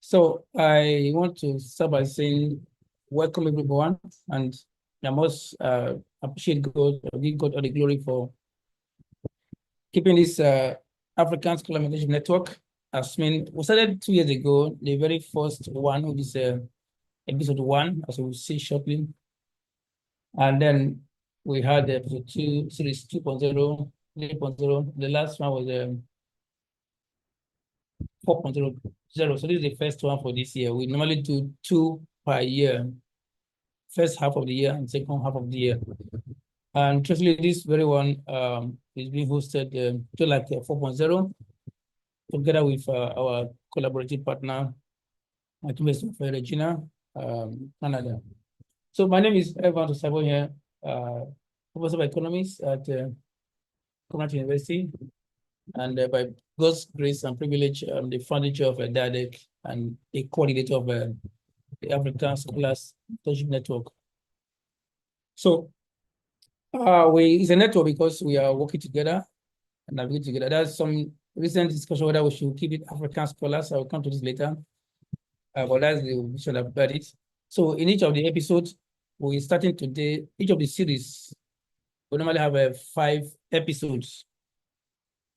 So I want to start by saying welcome everyone, and I must appreciate God, give God all the glory for keeping this African Scholar Mentorship Network. ASMN we started 2 years ago, the very first one, which is episode 1, as we'll see shortly. And then we had episode 2, series 2.0, 3.0. The last one was 4.0. So this is the first one for this year. We normally do 2 per year, first half of the year and second half of the year. And truthfully, this very one is being hosted to like 4.0 together with our collaborative partner, at University of Regina, Canada. So my name is Evan Tosabo here, Professor of Economics at Commonwealth University. And by God's grace and privilege, I'm the founder of DIaDeRC and the coordinator of the African Scholars Mentorship Network. So it's a network because we are working together and navigating together. There's some recent discussion whether we should keep it African Scholars. I will come to this later. But that's the vision about it. So in each of the episodes, we're starting today, each of the series, we normally have 5 episodes.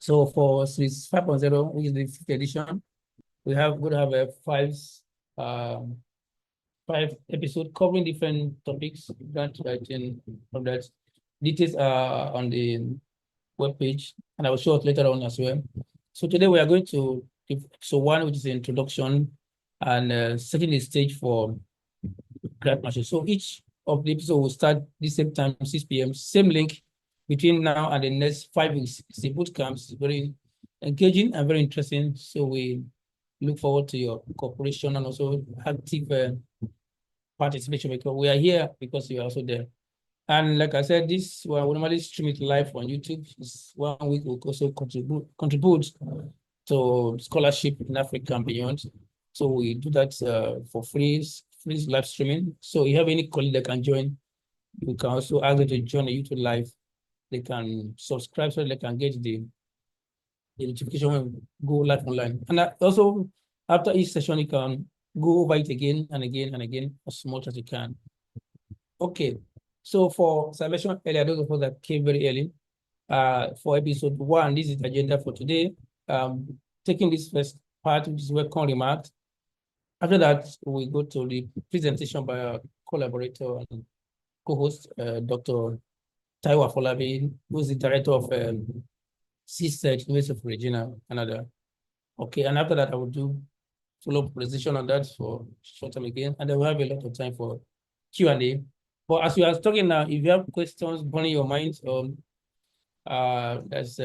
So for series 5.0, which is the 5th edition, we would have 5 episodes covering different topics. Grant writing from that. Details are on the webpage, and I will show it later on as well. So today we are going to episode 1, which is the introduction, and setting the stage for Grantsmanship. So each of the episodes will start the same time, 6 p.m. Same link between now and the next 5 weeks. It's a bootcamp. It's very engaging and very interesting. So we look forward to your cooperation and also active participation, because we are here because you are also there. And like I said, this we normally stream it live on YouTube. It's 1 week will also contribute to scholarship in Africa and beyond. So we do that for free live streaming. So if you have any colleague that can join, you can also ask them to join the YouTube live. They can subscribe so they can get the notification when we go live online. And also, after each session, you can go over it again and again and again as much as you can. Okay. So for salvation earlier, those of us that came very early, for episode 1, this is the agenda for today. Taking this first part, which is welcome remarks. After that, we go to the presentation by our collaborator and co-host, Dr. Taiwo Afolabi, who is the director of CSET, University of Regina, Canada. Okay, and after that, I will do follow-up presentation on that for short time again, and then we'll have a lot of time for Q&A. But as we are talking now, if you have questions burning your mind, that's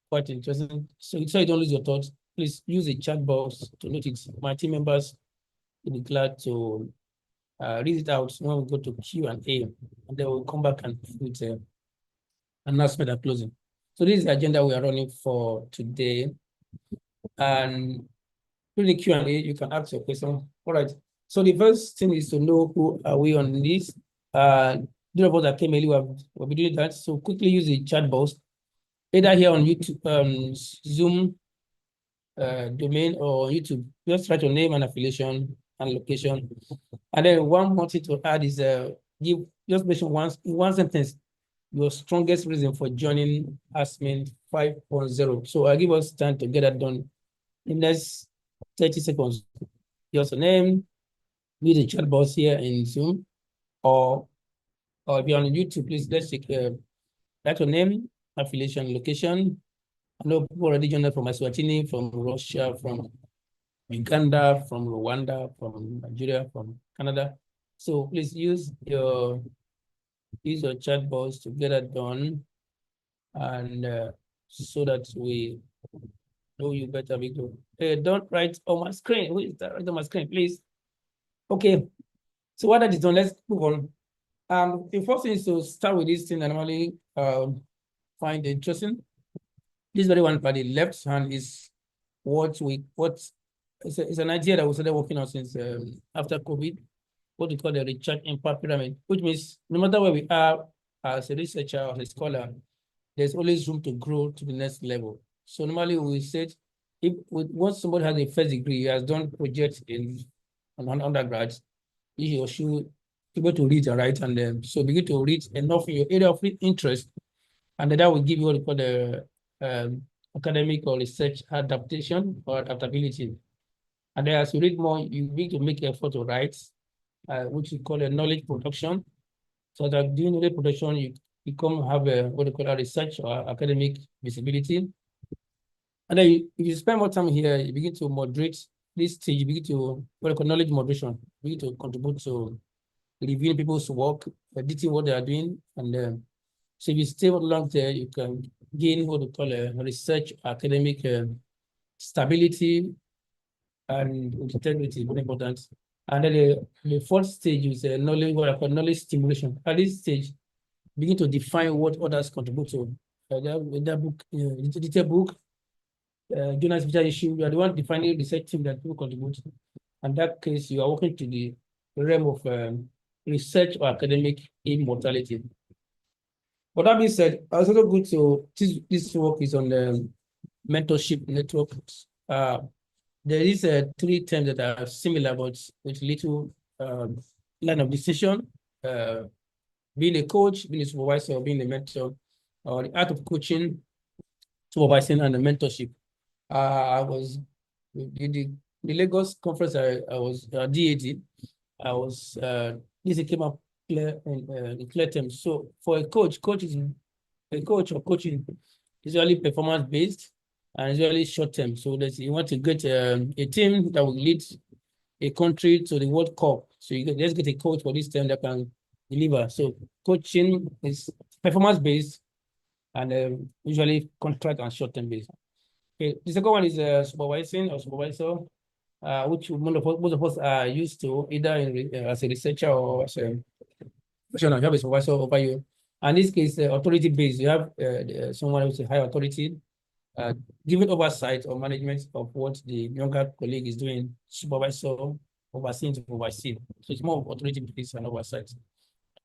quite interesting. So you don't lose your thoughts. Please use the chat box to note it. My team members will be glad to read it out when we go to Q&A, and then we'll come back and with announcement and closing. So this is the agenda we are running for today. And through the Q&A, you can ask your question. All right. So the first thing is to know who are we on this. Those of us that came early will be doing that. So quickly use the chat box, either here on YouTube, Zoom domain, or YouTube. Just write your name and affiliation and location. And then one more thing to add is just mention in one sentence your strongest reason for joining ASMN 5.0. So I'll give us time to get that done in the next 30 seconds. Just a name, use the chat box here in Zoom, or if you're on YouTube, please let's take write your name, affiliation, location. I know people already joined us from Eswatini, from Russia, from Uganda, from Rwanda, from Nigeria, from Canada. So please use your chat box to get that done, and so that we know you better. Don't write on my screen. Who is that? Write on my screen, please. Okay. So what that is done, let's move on. The first thing is to start with this thing I normally find interesting. This very one by the left hand is it's an idea that we started working on since after COVID, what we call the Recharge Impact Pyramid, which means no matter where we are as a researcher or a scholar, there's always room to grow to the next level. So normally we said once somebody has a first degree, has done projects in on undergrad, he or she will be able to read and write, and so begin to read enough in your area of interest, and then that will give you what we call the academic or research adaptation or adaptability. And then as you read more, you need to make effort to write, which we call a knowledge production. So that during knowledge production, you become have a what we call a research or academic visibility. And then if you spend more time here, you begin to moderate this stage, you begin to what we call knowledge moderation, you begin to contribute to reviewing people's work, editing what they are doing. And so if you stay long there, you can gain what we call a research academic stability and integrity, very important. And then the fourth stage is knowledge, what I call knowledge stimulation. At this stage, begin to define what others contribute to. That book, detailed book, journal special issue, you are the one defining the research team that people contribute. In that case, you are working to the realm of research or academic immortality. But that being said, I was also good to this work is on the mentorship network. There is three terms that are similar, but with little line of decision. Being a coach, being a supervisor, being a mentor, or the art of coaching, supervising, and the mentorship. I was in the Lagos conference. I was DIaDeRC. I was this came up clear in clear terms. So for a coach or coaching is usually performance based and usually short term. So that you want to get a team that will lead a country to the World Cup. So you let's get a coach for this team that can deliver. So coaching is performance based and usually contract and short term based. Okay, the second one is supervising or supervisor, which most of us are used to either as a researcher or as a professional. You have a supervisor over you. And in this case, authority based. You have someone who's a high authority, giving oversight or management of what the younger colleague is doing, supervisor, overseeing to oversee. So it's more of authority based and oversight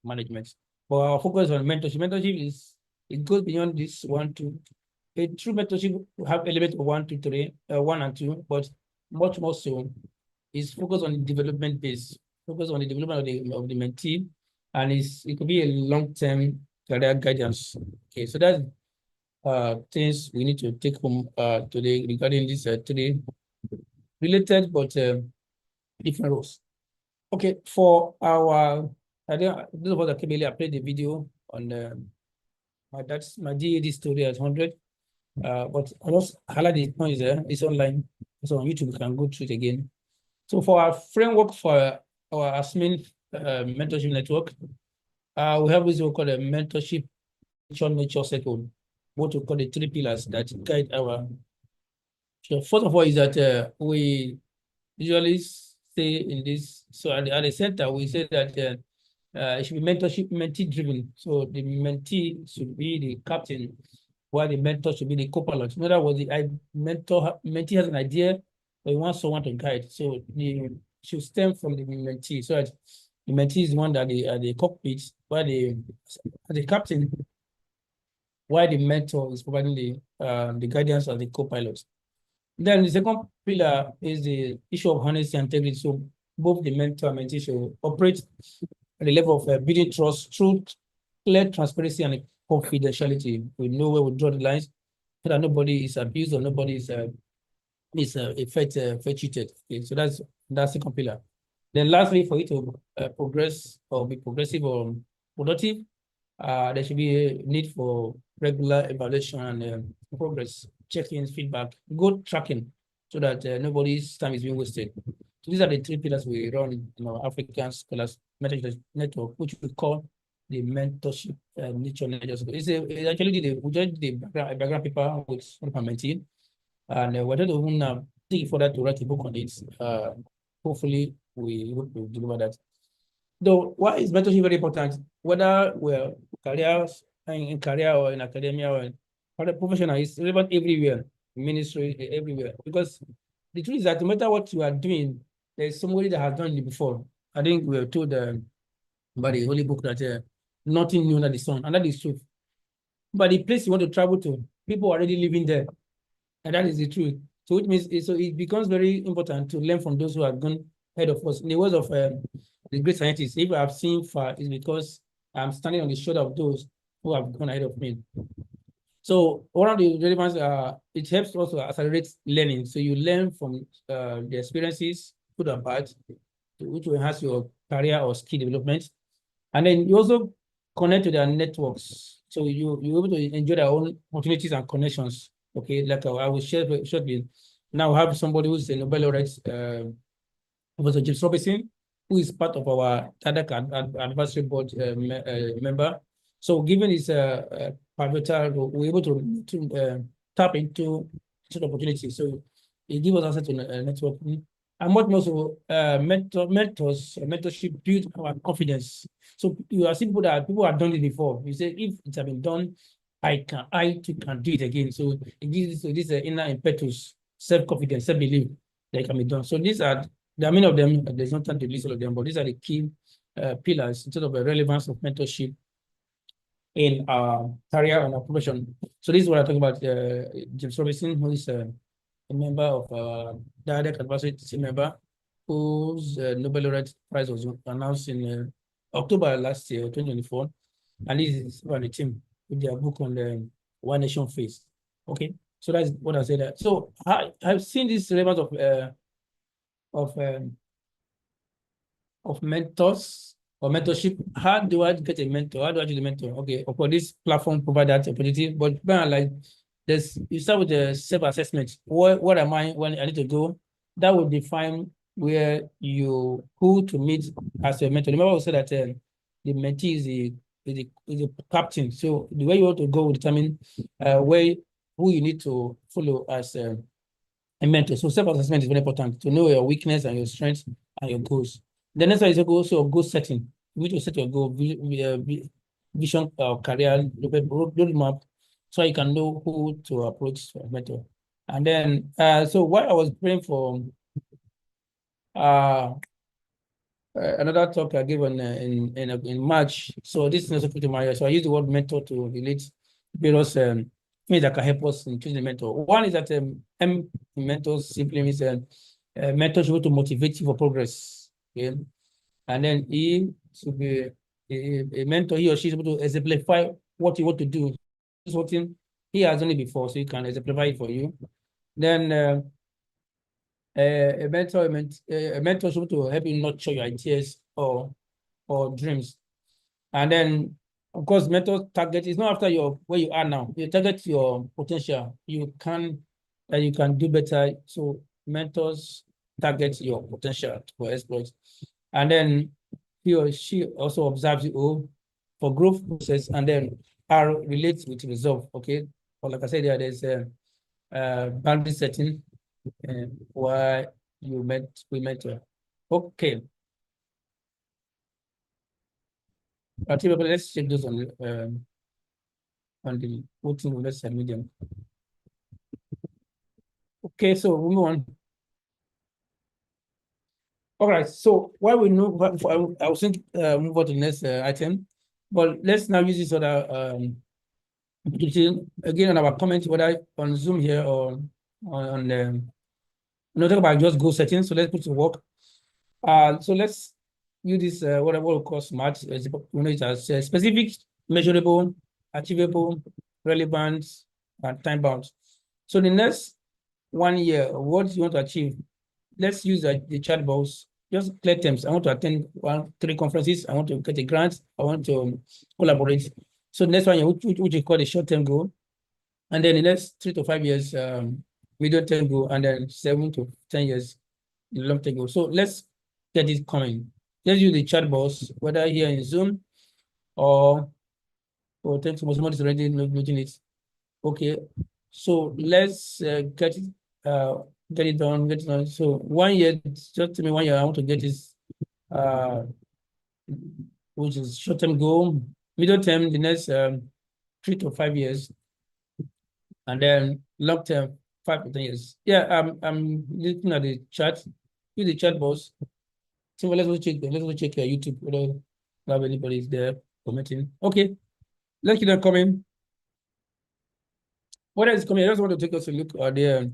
management. But our focus on mentorship. Mentorship it goes beyond this 1, 2. A true mentorship will have elements of 1, 2, 3, 1 and 2, but much more so is focused on the development base, focus on the development of the mentee, and it could be a long-term career guidance. Okay, so that's things we need to take home today regarding these three related but different roles. Okay, for our, those of us that came earlier, I played the video on that's my DIaDeRC story at 100. But I just highlight the points there. It's online. So on YouTube, we can go through it again. So for our framework for our ASMN mentorship network, we have this we call a mentorship nature circle, what we call the 3 pillars that guide our. So first of all is that we usually say in this, so at the center, we say that it should be mentorship, mentee driven. So the mentee should be the captain, while the mentor should be the co-pilot. In other words, the mentee has an idea, but he wants someone to guide. So the should stem from the mentee. So that the mentee is the one that the cockpit, while the captain, while the mentor is providing the guidance as the co-pilot. Then the second pillar is the issue of honesty and integrity. So both the mentor and mentee should operate at the level of building trust through clear transparency and confidentiality. We know where we draw the lines so that nobody is abused or nobody is cheated. Okay, so that's the second pillar. Then lastly, for you to progress or be progressive or productive, there should be a need for regular evaluation and progress, check-ins, feedback, good tracking, so that nobody's time is being wasted. So these are the 3 pillars we run in our African Scholars Mentorship Network, which we call the mentorship nature. It's actually we did the background paper with one of our mentee, and we're going to take it further to write a book on it. Hopefully, we hope to deliver that. Though, why is mentorship very important? Whether we're in career or in academia or in other professional, it's relevant everywhere, ministry, everywhere. Because the truth is that no matter what you are doing, there's somebody that has done it before. I think we were told by the Holy Book that nothing new under the sun, and that is true. But the place you want to travel to, people are already living there, and that is the truth. So which means so it becomes very important to learn from those who have gone ahead of us. In the words of the great scientists, if I've seen far, it's because I'm standing on the shoulder of those who have gone ahead of me. So one of the relevance, it helps also accelerate learning. So you learn from the experiences, good and bad, which will enhance your career or skill development. And then you also connect to their networks. So you're able to enjoy their own opportunities and connections. Okay, like I will share shortly. Now I have somebody who's a Nobel laureate, Professor James Robinson, who is part of our DIaDeRC advisory board member. So given his pivotal role, we're able to tap into such opportunities. So it gives us access to networking. And what more so, mentorship build our confidence. So you are seeing people have done it before. You say, if it has been done, I too can do it again. So it gives this inner impetus, self-confidence, self-belief that it can be done. So these are, there are many of them, there's not time to list all of them, but these are the key pillars in terms of the relevance of mentorship in our career and our profession. So this is what I talk about. James Robinson, who is a member of DIaDeRC advisory team member, whose Nobel laureate prize was announced in October last year, 2024, and this is on the team with their book on the One Nation phase. Okay, so that's what I said. So I've seen this relevance of um, of mentors or mentorship. How do I get a mentor? How do I get a mentor? Okay, for this platform provide that opportunity, but like this, you start with the self-assessment. What am I when I need to go? That will define where who to meet as a mentor. Remember, we said that the mentee is the captain. So the way you want to go will determine who you need to follow as a mentor. So self-assessment is very important to know your weakness and your strengths and your goals. The next one is also goal setting. You need to set your goal, vision, career, roadmap, so you can know who to approach for a mentor. And then, so while I was praying for another talk I gave in March, so this is also pretty much, so I use the word mentor to relate various things that can help us in choosing a mentor. One is that mentors simply means mentor should to motivate you for progress. Okay? And then he should be a mentor, he or she is able to exemplify what you want to do. This is what he has done it before, so he can exemplify it for you. Then a mentor should be able to help you nurture your ideas or dreams. And then, of course, mentor target is not after where you are now. You target your potential. You can do better. So mentors target your potential for exploits. And then he or she also observes you for growth process, and then R relates with resolve. Okay. Or like I said, there's a boundary setting why we mentor. Okay. Let's check those on the voting on the medium. Okay, so we move on. All right, so while we know, I will think move on to the next item, but let's now use this other again on our comments, whether on Zoom here or on not talk about just goal setting. So let's put to work. So let's use this what we call SMART. It as specific, measurable, achievable, relevant, and time bound. So the next 1 year, what you want to achieve? Let's use the chat box. Just clear terms. I want to attend 3 conferences. I want to get a grant. I want to collaborate. So the next one, which you call the short-term goal. And then the next 3 to 5 years, medium-term goal, and then 7 to 10 years, the long-term goal. So let's get it coming. Let's use the chat box, whether here in Zoom or thanks to somebody's already noting it. Okay, so let's get it done. So 1 year, just tell me 1 year. I want to get this, which is short-term goal, middle term, the next 3 to 5 years, and then long-term 5 to 10 years. Yeah, I'm looking at the chat. Use the chat box. So let's go check. YouTube whether anybody is there commenting. Okay, let's keep them coming. What else is coming? I just want to take us a look at the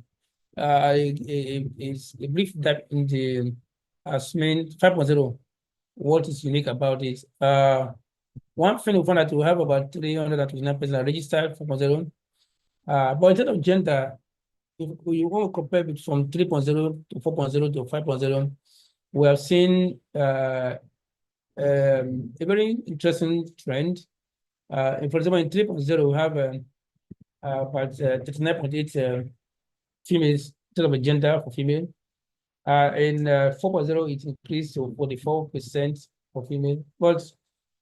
is a brief dive in the ASMN 5.0. What is unique about it? One thing we found that we have about 329 are registered 4.0. But in terms of gender, if you want to compare it from 3.0 to 4.0 to 5.0, we have seen a very interesting trend. For example, in 3.0, we have about 39.8 females in terms of gender for female. In 4.0, it increased to 44% for female. But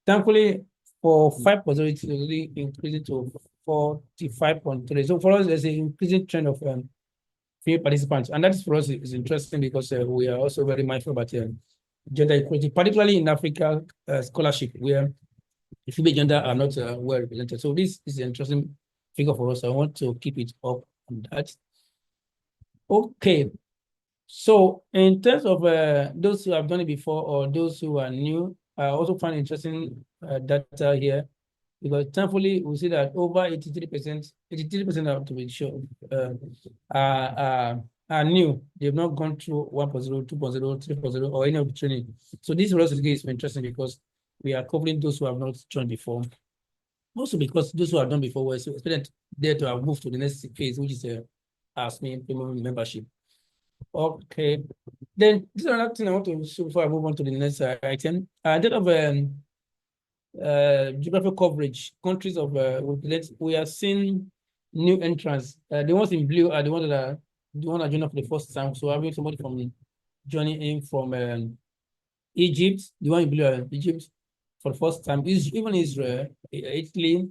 thankfully, for 5.0, it's really increasing to 45.3. So for us, there's an increasing trend of female participants. And that is for us is interesting because we are also very mindful about gender equality, particularly in Africa scholarship, where the female gender are not well represented. So this is an interesting figure for us. I want to keep it up on that. Okay. So in terms of those who have done it before or those who are new, I also find interesting data here because thankfully we see that over 83% of to be sure, are new. They've not gone through 1.0, 2.0, 3.0, or any of the training. So this for us is interesting because we are covering those who have not joined before. Also because those who have done before were so expected there to have moved to the next phase, which is ASMN premium membership. Okay. Then this is another thing I want to show before I move on to the next item. Instead of geographical coverage, countries of we are seeing new entrants. The ones in blue are the ones that are joining for the first time. So having somebody from joining in from Egypt, the one in blue are Egypt for the first time. Even Israel, Italy,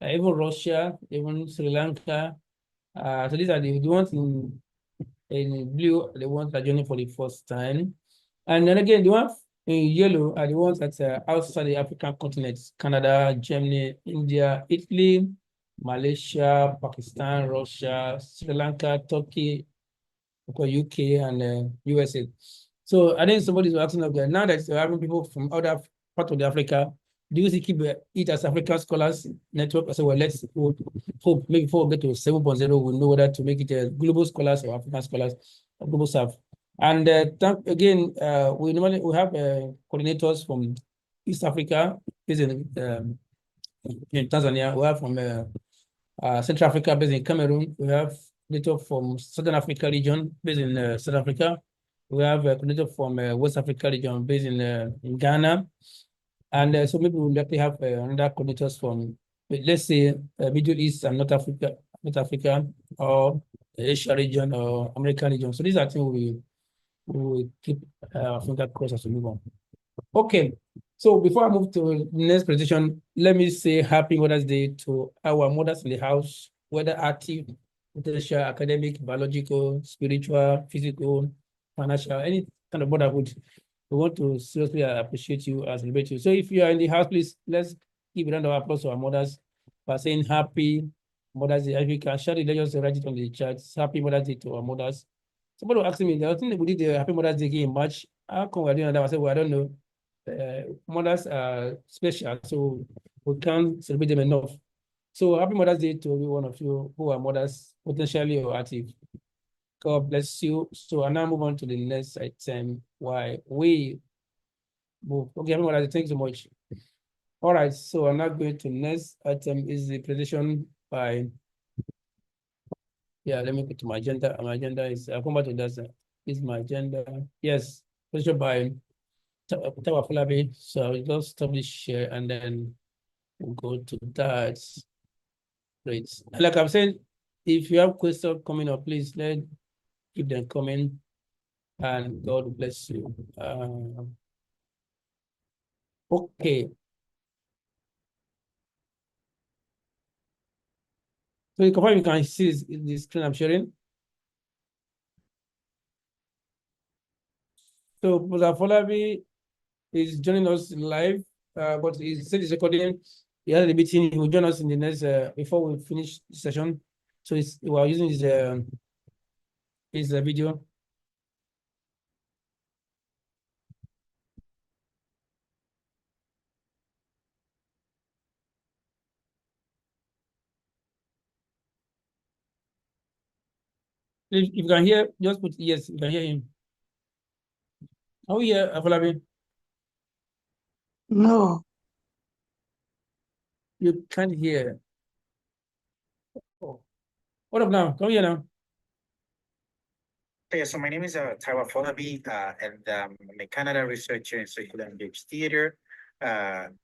even Russia, even Sri Lanka. So these are the ones in blue, the ones that are joining for the first time. And then again, the ones in yellow are the ones that are outside the African continent: Canada, Germany, India, Italy, Malaysia, Pakistan, Russia, Sri Lanka, Turkey, UK, and USA. So I think somebody was asking up there, now that you're having people from other part of the Africa, do you keep it as African Scholars Network? I said, well, let's hope maybe before we get to 7.0, we'll know whether to make it a global scholars or African scholars, or global staff. And again, we have coordinators from East Africa, based in Tanzania. We have from Central Africa, based in Cameroon. We have coordinator from Southern Africa region, based in South Africa. We have a coordinator from West Africa region, based in Ghana. And so maybe we'll likely have another coordinators from, let's say, Middle East and North Africa, or Asia region or American region. So these are things we will keep finger crossed as we move on. Okay, so before I move to the next presentation, let me say Happy Mother's Day to our mothers in the house, whether active, potential, academic, biological, spiritual, physical, financial, any kind of motherhood. We want to seriously appreciate you and celebrate you. So if you are in the house, please let's give a round of applause to our mothers by saying Happy Mother's Day. If you can share it, let's just write it on the chat. Happy Mother's Day to our mothers. Somebody was asking me, the thing we did the Happy Mother's Day in March. How come we're doing that? I said, well, I don't know. Mothers are special, so we can't celebrate them enough. So Happy Mother's Day to every one of you who are mothers, potentially or active. God bless you. So I now move on to the next item. Why we move. Okay, Happy Mother's Day. Thank you so much. All right, so I'm now going to the next item is the presentation by, yeah, let me go to my agenda. My agenda is, I'll come back to that. Is my agenda. Yes, presentation by Tawa Falabi. So I'll just stop this share and then we'll go to that. Great. Like I'm saying, if you have questions coming up, please keep them coming and God bless you. Okay. So you can see this screen I'm sharing. So Professor Falabi is joining us live, but he said he's recording. He had a meeting. He will join us in the next before we finish the session. So we are using his video. If you can hear, just put yes, you can hear him. Are we here, Afolabi? No. You can't hear. Oh. What up now? Come here now. Yeah, so my name is Taiwa Folabi, and I'm a Canada researcher in social language theater. I'm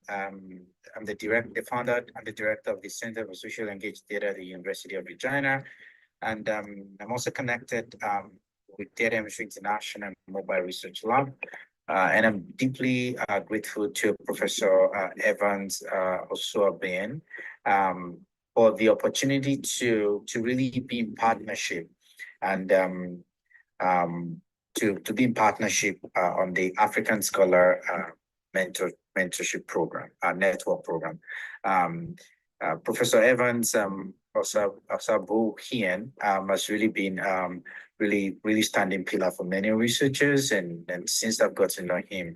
the founder and the director of the Center for Social Language Theater at the University of Regina. And I'm also connected with DIaDeRC International Mobile Research Lab. And I'm deeply grateful to Professor Evans Osuaben for the opportunity to really be in partnership and to be in partnership on the African Scholar Mentorship Program, network program. Professor Evans Osabu Hien has really been really standing pillar for many researchers, and since I've got to know him,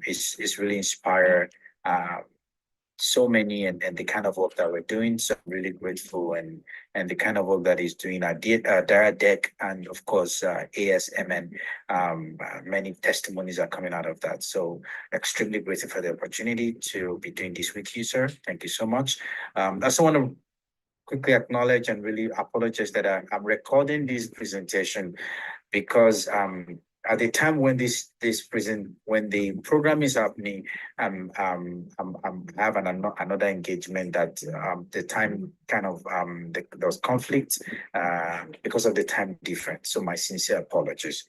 it's really inspired so many and the kind of work that we're doing. So I'm really grateful and the kind of work that he's doing at DIaDeRC and of course ASMN. Many testimonies are coming out of that. So extremely grateful for the opportunity to be doing this with you, sir. Thank you so much. I also want to quickly acknowledge and really apologize that I'm recording this presentation because at the time when when the program is happening, I have another engagement that the time kind of there was conflict because of the time difference. So my sincere apologies.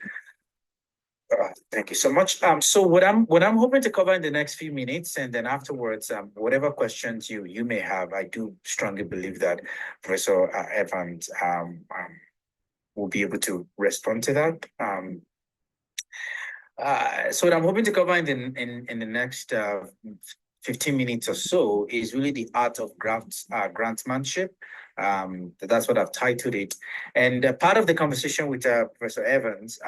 Thank you so much. So what I'm hoping to cover in the next few minutes, and then afterwards, whatever questions you may have, I do strongly believe that Professor Evans will be able to respond to that. So what I'm hoping to cover in the next 15 minutes or so is really the art of grantsmanship. That's what I've titled it. And part of the conversation with Professor Evans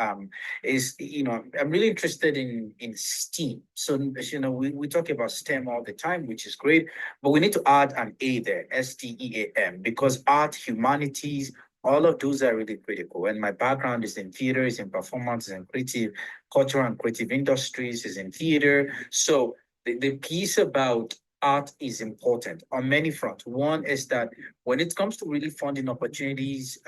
is, I'm really interested in STEAM. So, we talk about STEM all the time, which is great, but we need to add an A there, STEAM, because art, humanities, all of those are really critical. And my background is in theater, is in performance, is in creative, cultural and creative industries, is in theater. So the piece about art is important on many fronts. One is that when it comes to really funding opportunities,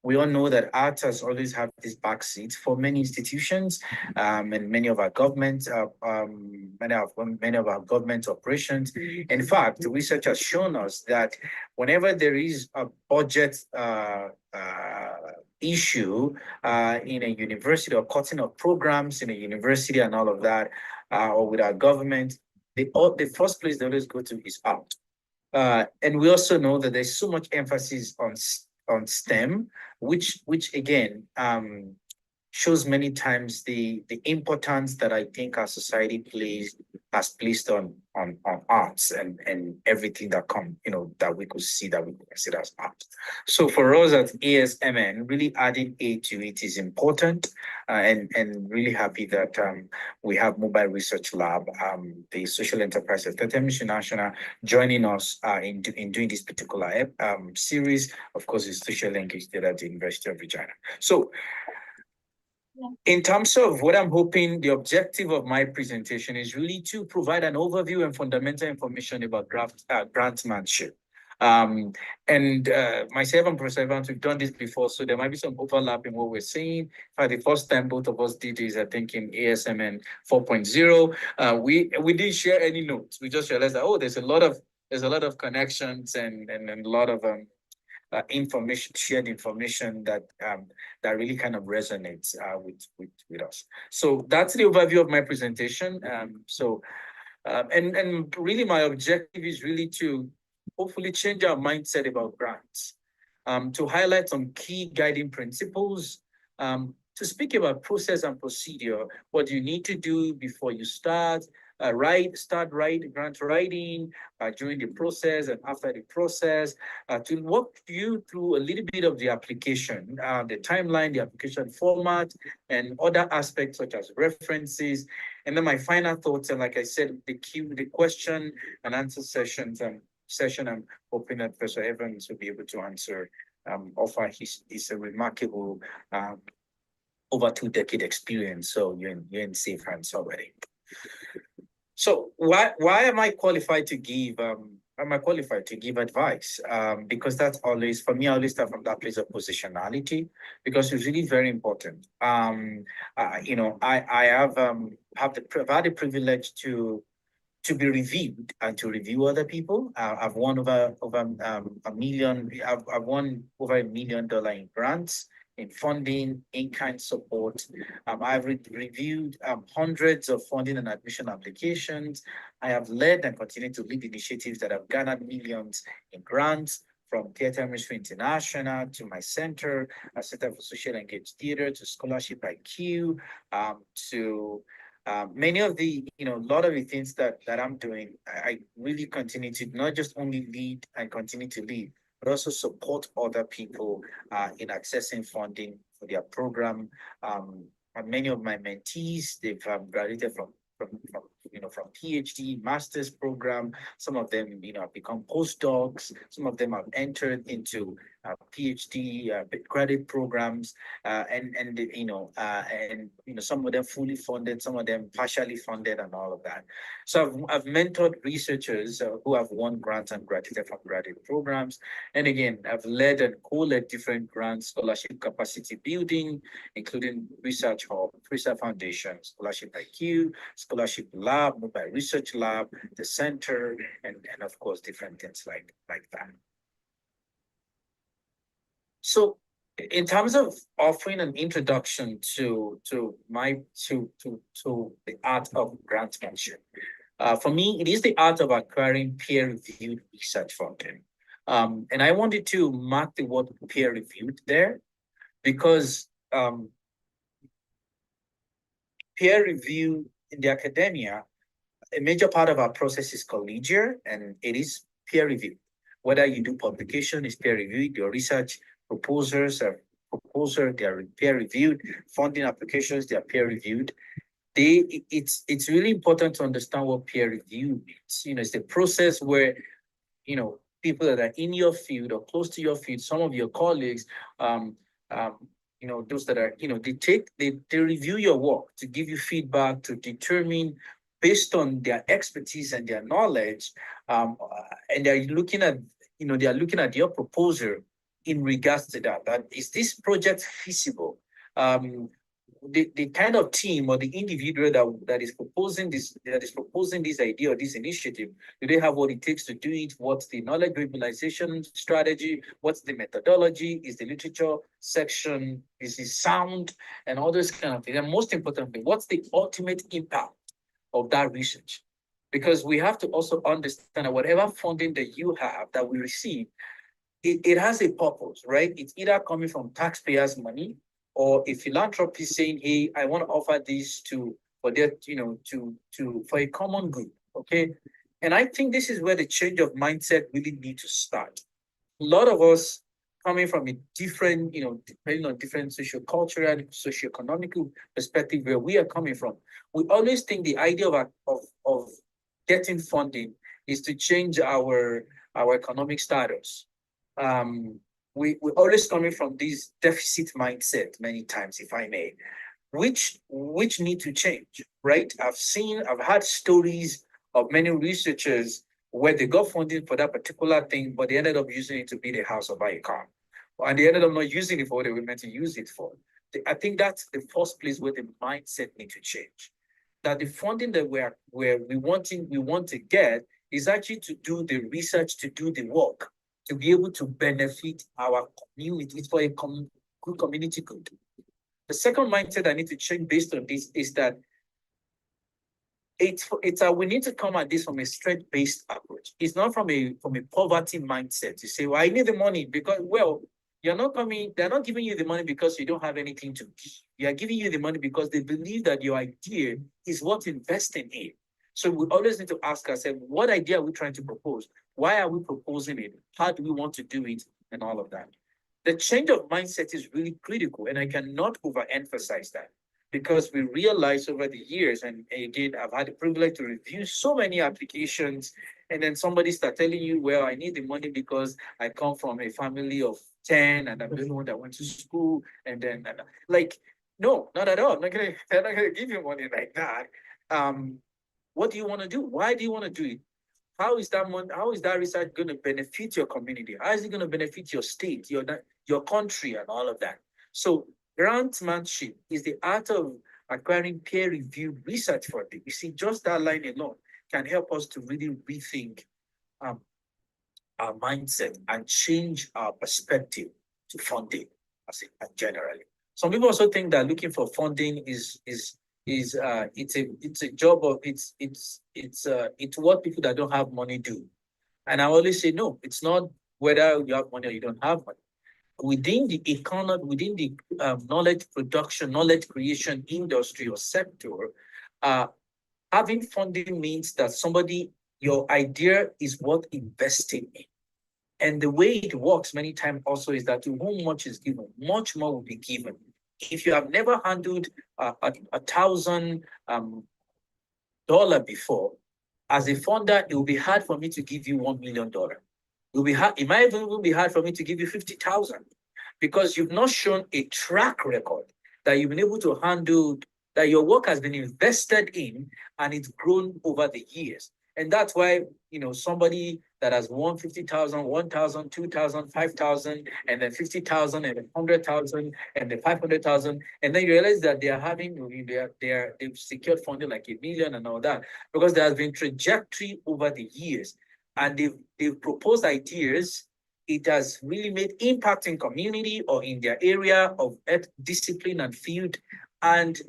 we all know that art has always had this backseat for many institutions and many of our government, many of our government operations. In fact, the research has shown us that whenever there is a budget issue in a university or cutting of programs in a university and all of that, or with our government, the first place they always go to is art. And we also know that there's so much emphasis on STEM, which again shows many times the importance that I think our society has placed on arts and everything that that we could see, that we consider as art. So for us at ASMN, really adding A to it is important, and really happy that we have Mobile Research Lab, the Social Enterprise at DIaDeRC International, joining us in doing this particular series. Of course, it's Social Language Theater at the University of Regina. So in terms of what I'm hoping, the objective of my presentation is really to provide an overview and fundamental information about grantsmanship. And myself and Professor Evans, we've done this before, so there might be some overlap in what we're saying. For the first time both of us did this, I think in ASMN 4.0, we didn't share any notes. We just realized that, there's a lot of connections and a lot of shared information that really kind of resonates with us. So that's the overview of my presentation. And really my objective is really to hopefully change our mindset about grants, to highlight some key guiding principles, to speak about process and procedure, what you need to do before you start grant writing, during the process and after the process, to walk you through a little bit of the application, the timeline, the application format, and other aspects such as references. And then my final thoughts, and like I said, the question and answer session, I'm hoping that Professor Evans will be able to answer offer is a remarkable over 2 decade experience. So you're in safe hands already. So why am I qualified to give advice? Because that's always, for me, I always start from that place of positionality, because it's really very important. I have had the privilege to be reviewed and to review other people. I've won over a million. I've won over $1 million in grants, in funding, in-kind support. I've reviewed hundreds of funding and admission applications. I have led and continue to lead initiatives that have garnered millions in grants, from Theatre Ministry International to my center, a Center for Social Engaged Theatre, to Scholarship IQ, to many of the, a lot of the things that I'm doing. I really continue to not just only lead and continue to lead, but also support other people in accessing funding for their program. And many of my mentees, they've graduated from PhD, master's program. Some of them, have become postdocs. Some of them have entered into PhD credit programs, and some of them fully funded, some of them partially funded, and all of that. So I've mentored researchers who have won grants and graduated from graduate programs. And again, I've led and co-led different grants, scholarship capacity building, including Research Hub, Research Foundation, Scholarship IQ, Scholarship Lab, Mobile Research Lab, the center, and of course, different things like that. So in terms of offering an introduction to the art of grantsmanship, for me, it is the art of acquiring peer-reviewed research funding. And I wanted to mark the word peer-reviewed there, because peer review in the academia, a major part of our process is collegiate, and it is peer reviewed. Whether you do publication, is peer reviewed. Your research proposals are they are peer reviewed. Funding applications, they are peer reviewed. It's really important to understand what peer review means. It's the process where, people that are in your field or close to your field, some of your colleagues, those that are, they review your work to give you feedback, to determine based on their expertise and their knowledge, and they're looking at, your proposal in regards to that is this project feasible? The kind of team or the individual that is proposing this idea or this initiative, do they have what it takes to do it? What's the knowledge mobilization strategy? What's the methodology? Is the literature section, is it sound, and all those kind of things? And most importantly, what's the ultimate impact of that research? Because we have to also understand that whatever funding that you have, that we receive, it has a purpose, right? It's either coming from taxpayers' money, or a philanthropy saying, hey, I want to offer this for a common good, okay? And I think this is where the change of mindset really needs to start. A lot of us coming from a different, depending on different socio-cultural, socio-economic perspective where we are coming from, we always think the idea of getting funding is to change our economic status. We're always coming from this deficit mindset many times, if I may, which need to change, right? I've had stories of many researchers where they got funding for that particular thing, but they ended up using it to build a house or buy a car. And they ended up not using it for what they were meant to use it for. I think that's the first place where the mindset needs to change. That the funding that we want to get is actually to do the research, to do the work, to be able to benefit our community. It's for a good community good. The second mindset I need to change based on this is that we need to come at this from a strength-based approach. It's not from a poverty mindset to say, well, I need the money because, well, they're not giving you the money because you don't have anything to give. They are giving you the money because they believe that your idea is worth investing in. So we always need to ask ourselves, what idea are we trying to propose? Why are we proposing it? How do we want to do it? And all of that. The change of mindset is really critical, and I cannot overemphasize that, because we realize over the years, and again, I've had the privilege to review so many applications, and then somebody starts telling you, well, I need the money because I come from a family of 10 and I'm the only one that went to school and then like, no, not at all. They're not gonna give you money like that. What do you want to do? Why do you want to do it? How is that research going to benefit your community? How is it going to benefit your state, your country, and all of that? So grantsmanship is the art of acquiring peer-reviewed research funding. You see, just that line alone can help us to really rethink our mindset and change our perspective to funding generally. Some people also think that looking for funding is it's a job of it's what people that don't have money do. And I always say no, it's not whether you have money or you don't have money. Within the economy, within the knowledge production, knowledge creation industry or sector, having funding means that your idea is worth investing in. And the way it works many times also is that to whom much is given, much more will be given. If you have never handled $1,000 before, as a funder, it will be hard for me to give you $1 million. It might even be hard for me to give you 50,000 because you've not shown a track record that you've been able to handle, that your work has been invested in and it's grown over the years. And that's why, somebody that has won 50,000, 1,000, 2,000, 5,000, and then 50,000, and then 100,000, and then 500,000, and then you realize that they've secured funding like $1 million and all that because there has been trajectory over the years, and they've proposed ideas. It has really made impact in community or in their area of discipline and field, and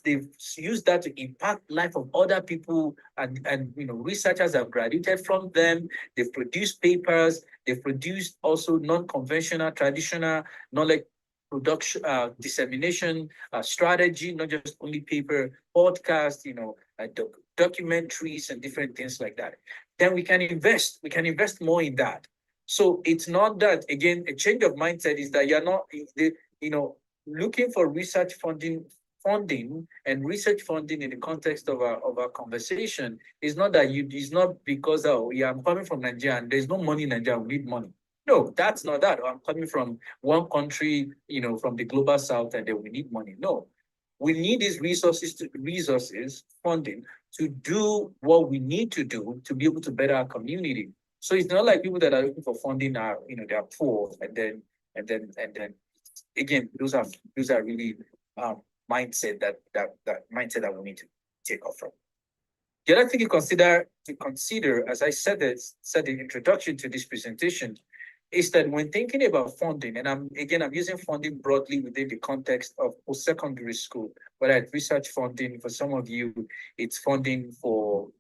they've used that to impact life of other people, and researchers have graduated from them. They've produced papers. They've produced also non-conventional, traditional knowledge production, dissemination strategy, not just only paper, podcast, documentaries and different things like that. Then we can invest. We can invest more in that. So it's not that, again, a change of mindset is that you're not, looking for research funding and research funding in the context of our conversation is not that it's not because, I'm coming from Nigeria and there's no money in Nigeria, we need money. No, that's not that. I'm coming from one country, from the global south, and then we need money. No, we need these resources, funding, to do what we need to do to be able to better our community. So it's not like people that are looking for funding are, they're poor, and then again, those are really mindset that we need to take off from. The other thing to consider, as I said in introduction to this presentation, is that when thinking about funding, and I'm using funding broadly within the context of post-secondary school, whether it's research funding, for some of you, it's funding for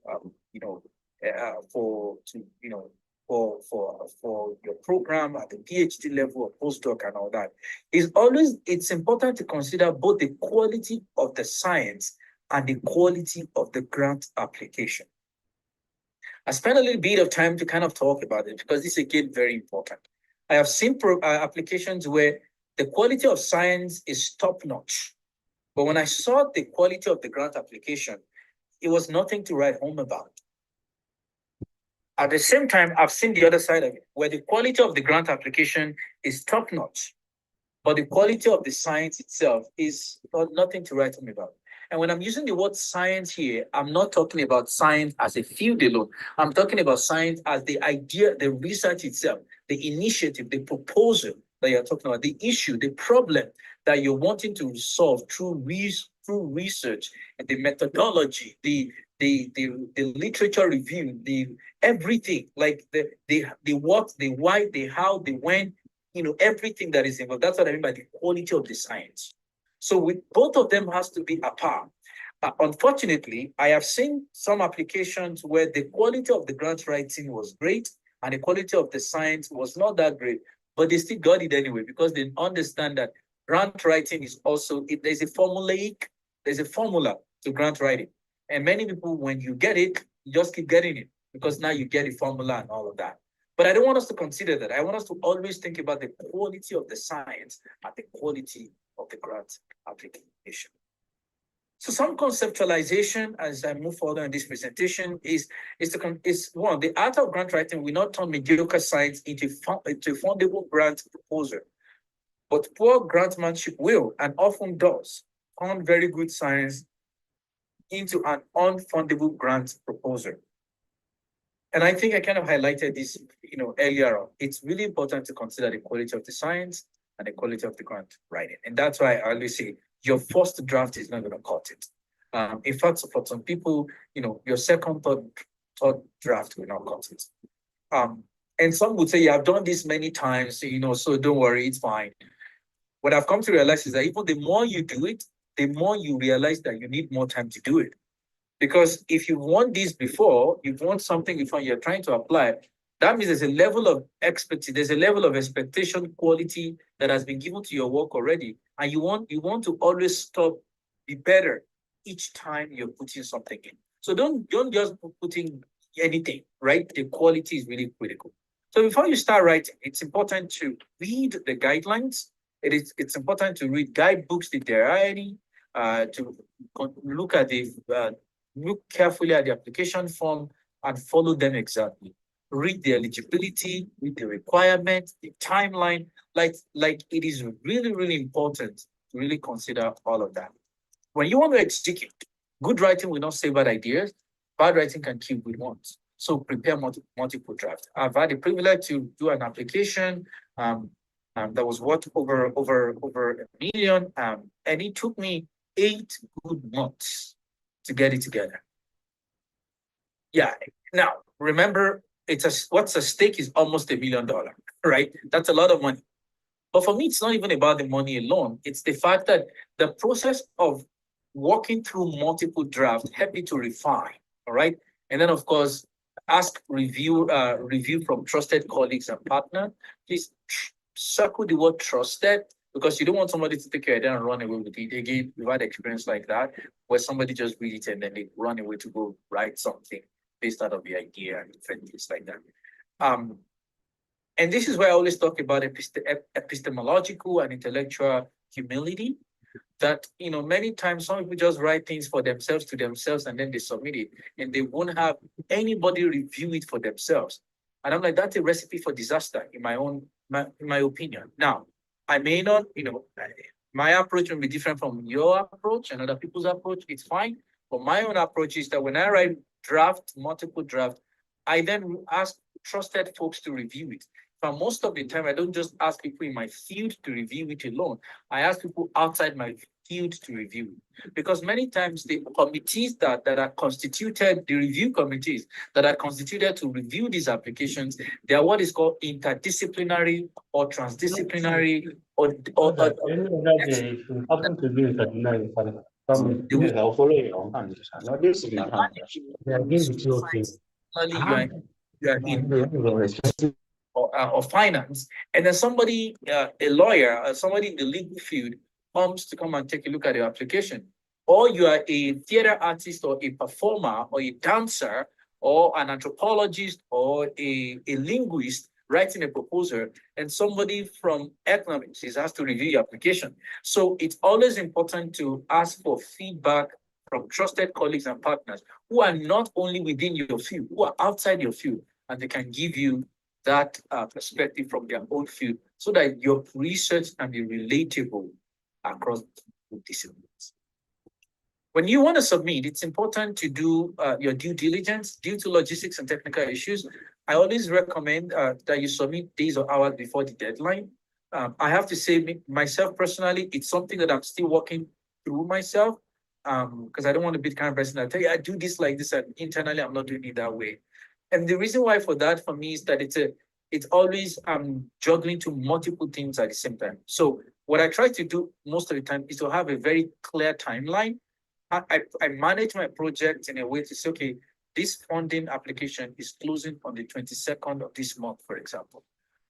your program at the PhD level or postdoc and all that. It's important to consider both the quality of the science and the quality of the grant application. I spent a little bit of time to kind of talk about it because this is, again, very important. I have seen applications where the quality of science is top-notch. But when I saw the quality of the grant application, it was nothing to write home about. At the same time, I've seen the other side of it, where the quality of the grant application is top-notch, but the quality of the science itself is nothing to write home about. And when I'm using the word science here, I'm not talking about science as a field alone. I'm talking about science as the idea, the research itself, the initiative, the proposal that you're talking about, the issue, the problem that you're wanting to solve through research, and the methodology, the literature review, the everything, like the what, the why, the how, the when, everything that is involved. That's what I mean by the quality of the science. So with both of them has to be apart. Unfortunately, I have seen some applications where the quality of the grant writing was great and the quality of the science was not that great, but they still got it anyway because they understand that grant writing is also, there's a formula to grant writing. And many people, when you get it, you just keep getting it because now you get a formula and all of that. But I don't want us to consider that. I want us to always think about the quality of the science and the quality of the grant application. So some conceptualization as I move forward in this presentation is one, the art of grant writing will not turn mediocre science into fundable grant proposal, but poor grantsmanship will, and often does, turn very good science into an unfundable grant proposal. And I think I kind of highlighted this, earlier on. It's really important to consider the quality of the science and the quality of the grant writing. And that's why I always say your first draft is not going to cut it. In fact, for some people, your second, third draft will not cut it. And some would say, yeah, I've done this many times, so don't worry, it's fine. What I've come to realize is that even the more you do it, the more you realize that you need more time to do it. Because if you want this before, you want something before you're trying to apply, that means there's a level of expertise, there's a level of expectation quality that has been given to your work already. And you want to always stop, be better each time you're putting something in. So don't just put in anything, right? The quality is really critical. So before you start writing, it's important to read the guidelines. It's important to read guidebooks, if there are any, to look at look carefully at the application form and follow them exactly. Read the eligibility, read the requirement, the timeline. Like it is really, really important to really consider all of that. When you want to execute, good writing will not say bad ideas. Bad writing can kill good ones. So prepare multiple drafts. I've had the privilege to do an application that was worth over $1 million, and it took me 8 good months to get it together. Yeah. Now, remember, what's at stake is almost $1 million, right? That's a lot of money. But for me, it's not even about the money alone. It's the fact that the process of walking through multiple drafts helped me to refine, all right? And then, of course, review from trusted colleagues and partners. Please circle the word trusted, because you don't want somebody to take your idea and run away with it. Again, we've had experience like that, where somebody just read it and then they run away to go write something based out of the idea and different things like that. And this is where I always talk about epistemological and intellectual humility. That, many times some people just write things for themselves to themselves and then they submit it and they won't have anybody review it for themselves. And I'm like, that's a recipe for disaster in my opinion. Now, I may not, my approach will be different from your approach and other people's approach. It's fine. But my own approach is that when I write multiple draft, I then ask trusted folks to review it. But most of the time, I don't just ask people in my field to review it alone. I ask people outside my field to review it. Because many times the committees that are constituted, the review committees that are constituted to review these applications, they are what is called interdisciplinary or transdisciplinary or happen to be that you are in or finance, and then somebody, a lawyer, somebody in the legal field comes to come and take a look at your application. Or you are a theater artist or a performer or a dancer or an anthropologist or a linguist writing a proposal, and somebody from economics is asked to review your application. So it's always important to ask for feedback from trusted colleagues and partners who are not only within your field, who are outside your field, and they can give you that perspective from their own field so that your research can be relatable across disciplines. When you want to submit, it's important to do your due diligence due to logistics and technical issues. I always recommend that you submit days or hours before the deadline. I have to say, myself personally, it's something that I'm still working through myself because I don't want to be the kind of person that tell you, I do this like this, and internally I'm not doing it that way. And the reason why for that for me is that it's always juggling to multiple things at the same time. So what I try to do most of the time is to have a very clear timeline. I manage my project in a way to say, okay, this funding application is closing on the 22nd of this month, for example.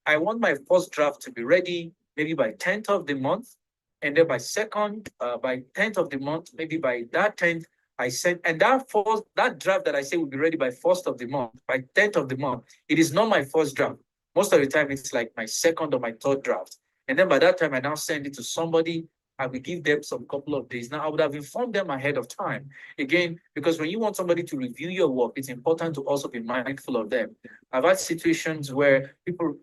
I want my first draft to be ready maybe by 10th of the month, and then by 10th of the month, maybe by that 10th, I send, and that draft that I say will be ready by 1st of the month, by 10th of the month, it is not my first draft. Most of the time, it's like my second or my third draft. And then by that time, I now send it to somebody I will give them some couple of days. Now, I would have informed them ahead of time. Again, because when you want somebody to review your work, it's important to also be mindful of them. I've had situations where people,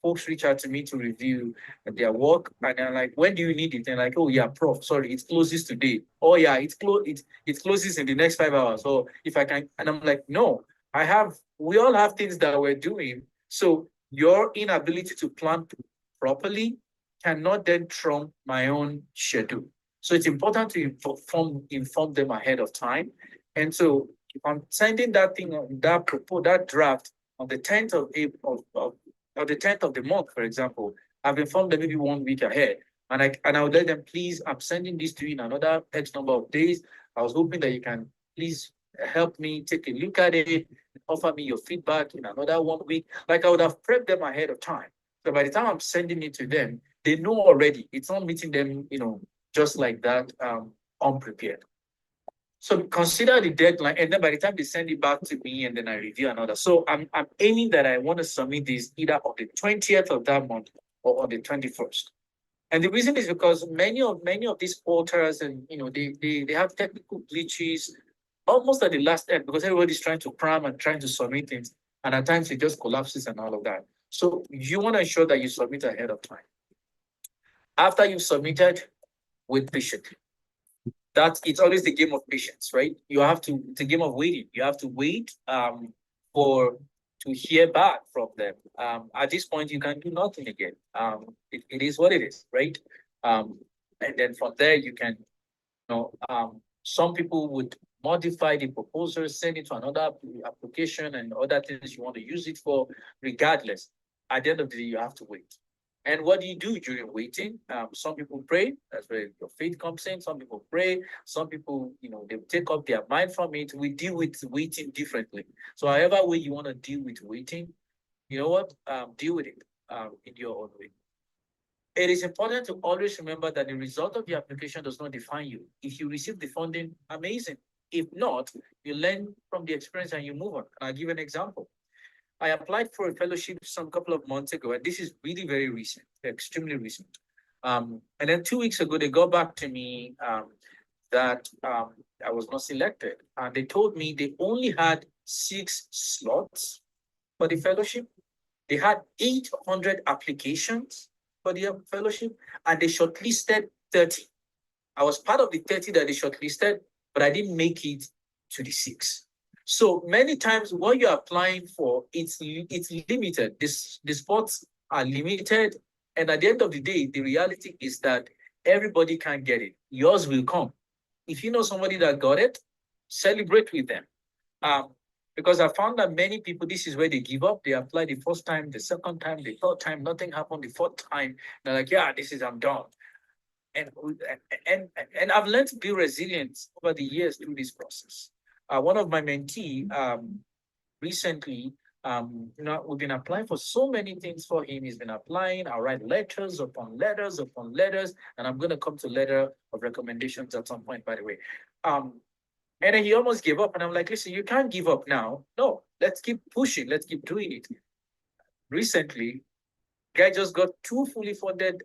folks reach out to me to review their work, and they're like, when do you need it? They're like, oh yeah, prof, sorry, it closes today. Oh yeah, it closes in the next 5 hours. So if I can, and I'm like, no, we all have things that we're doing. So your inability to plan properly cannot then trump my own schedule. So it's important to inform them ahead of time. And so if I'm sending that thing, that draft on the 10th of April, or the 10th of the month, for example, I've informed them maybe 1 week ahead. And I would let them, please, I'm sending this to you in another X number of days. I was hoping that you can please help me take a look at it, offer me your feedback in another 1 week. Like I would have prepped them ahead of time. So by the time I'm sending it to them, they know already. It's not meeting them, just like that, unprepared. So consider the deadline, and then by the time they send it back to me, and then I review another. So I'm aiming that I want to submit this either on the 20th of that month or on the 21st. And the reason is because many of these portals, and they have technical glitches almost at the last end, because everybody's trying to cram and trying to submit things, and at times it just collapses and all of that. So you want to ensure that you submit ahead of time. After you've submitted, wait patiently. It's always the game of patience, right? It's a game of waiting. You have to wait to hear back from them. At this point, you can do nothing again. It is what it is, right? And then from there, you can, some people would modify the proposal, send it to another application and other things you want to use it for. Regardless, at the end of the day, you have to wait. And what do you do during waiting? Some people pray. That's where your faith comes in. Some people pray. Some people, they take up their mind from it. We deal with waiting differently. So however way you want to deal with waiting, you know what? Deal with it in your own way. It is important to always remember that the result of your application does not define you. If you receive the funding, amazing. If not, you learn from the experience and you move on. And I'll give an example. I applied for a fellowship some couple of months ago, and this is really very recent, extremely recent. And then 2 weeks ago, they got back to me that I was not selected. And they told me they only had 6 slots for the fellowship. They had 800 applications for the fellowship, and they shortlisted 30. I was part of the 30 that they shortlisted, but I didn't make it to the 6. So many times what you're applying for, it's limited. The spots are limited. And at the end of the day, the reality is that everybody can get it. Yours will come. If you know somebody that got it, celebrate with them. Because I found that many people, this is where they give up. They apply the first time, the second time, the third time, nothing happened. The fourth time, they're like, yeah, I'm done. And I've learned to be resilient over the years through this process. One of my mentee recently, we've been applying for so many things for him. He's been applying. I'll write letters upon letters upon letters, and I'm going to come to letter of recommendations at some point, by the way. And then he almost gave up, and I'm like, listen, you can't give up now. No, let's keep pushing. Let's keep doing it. Recently, guy just got 2 fully funded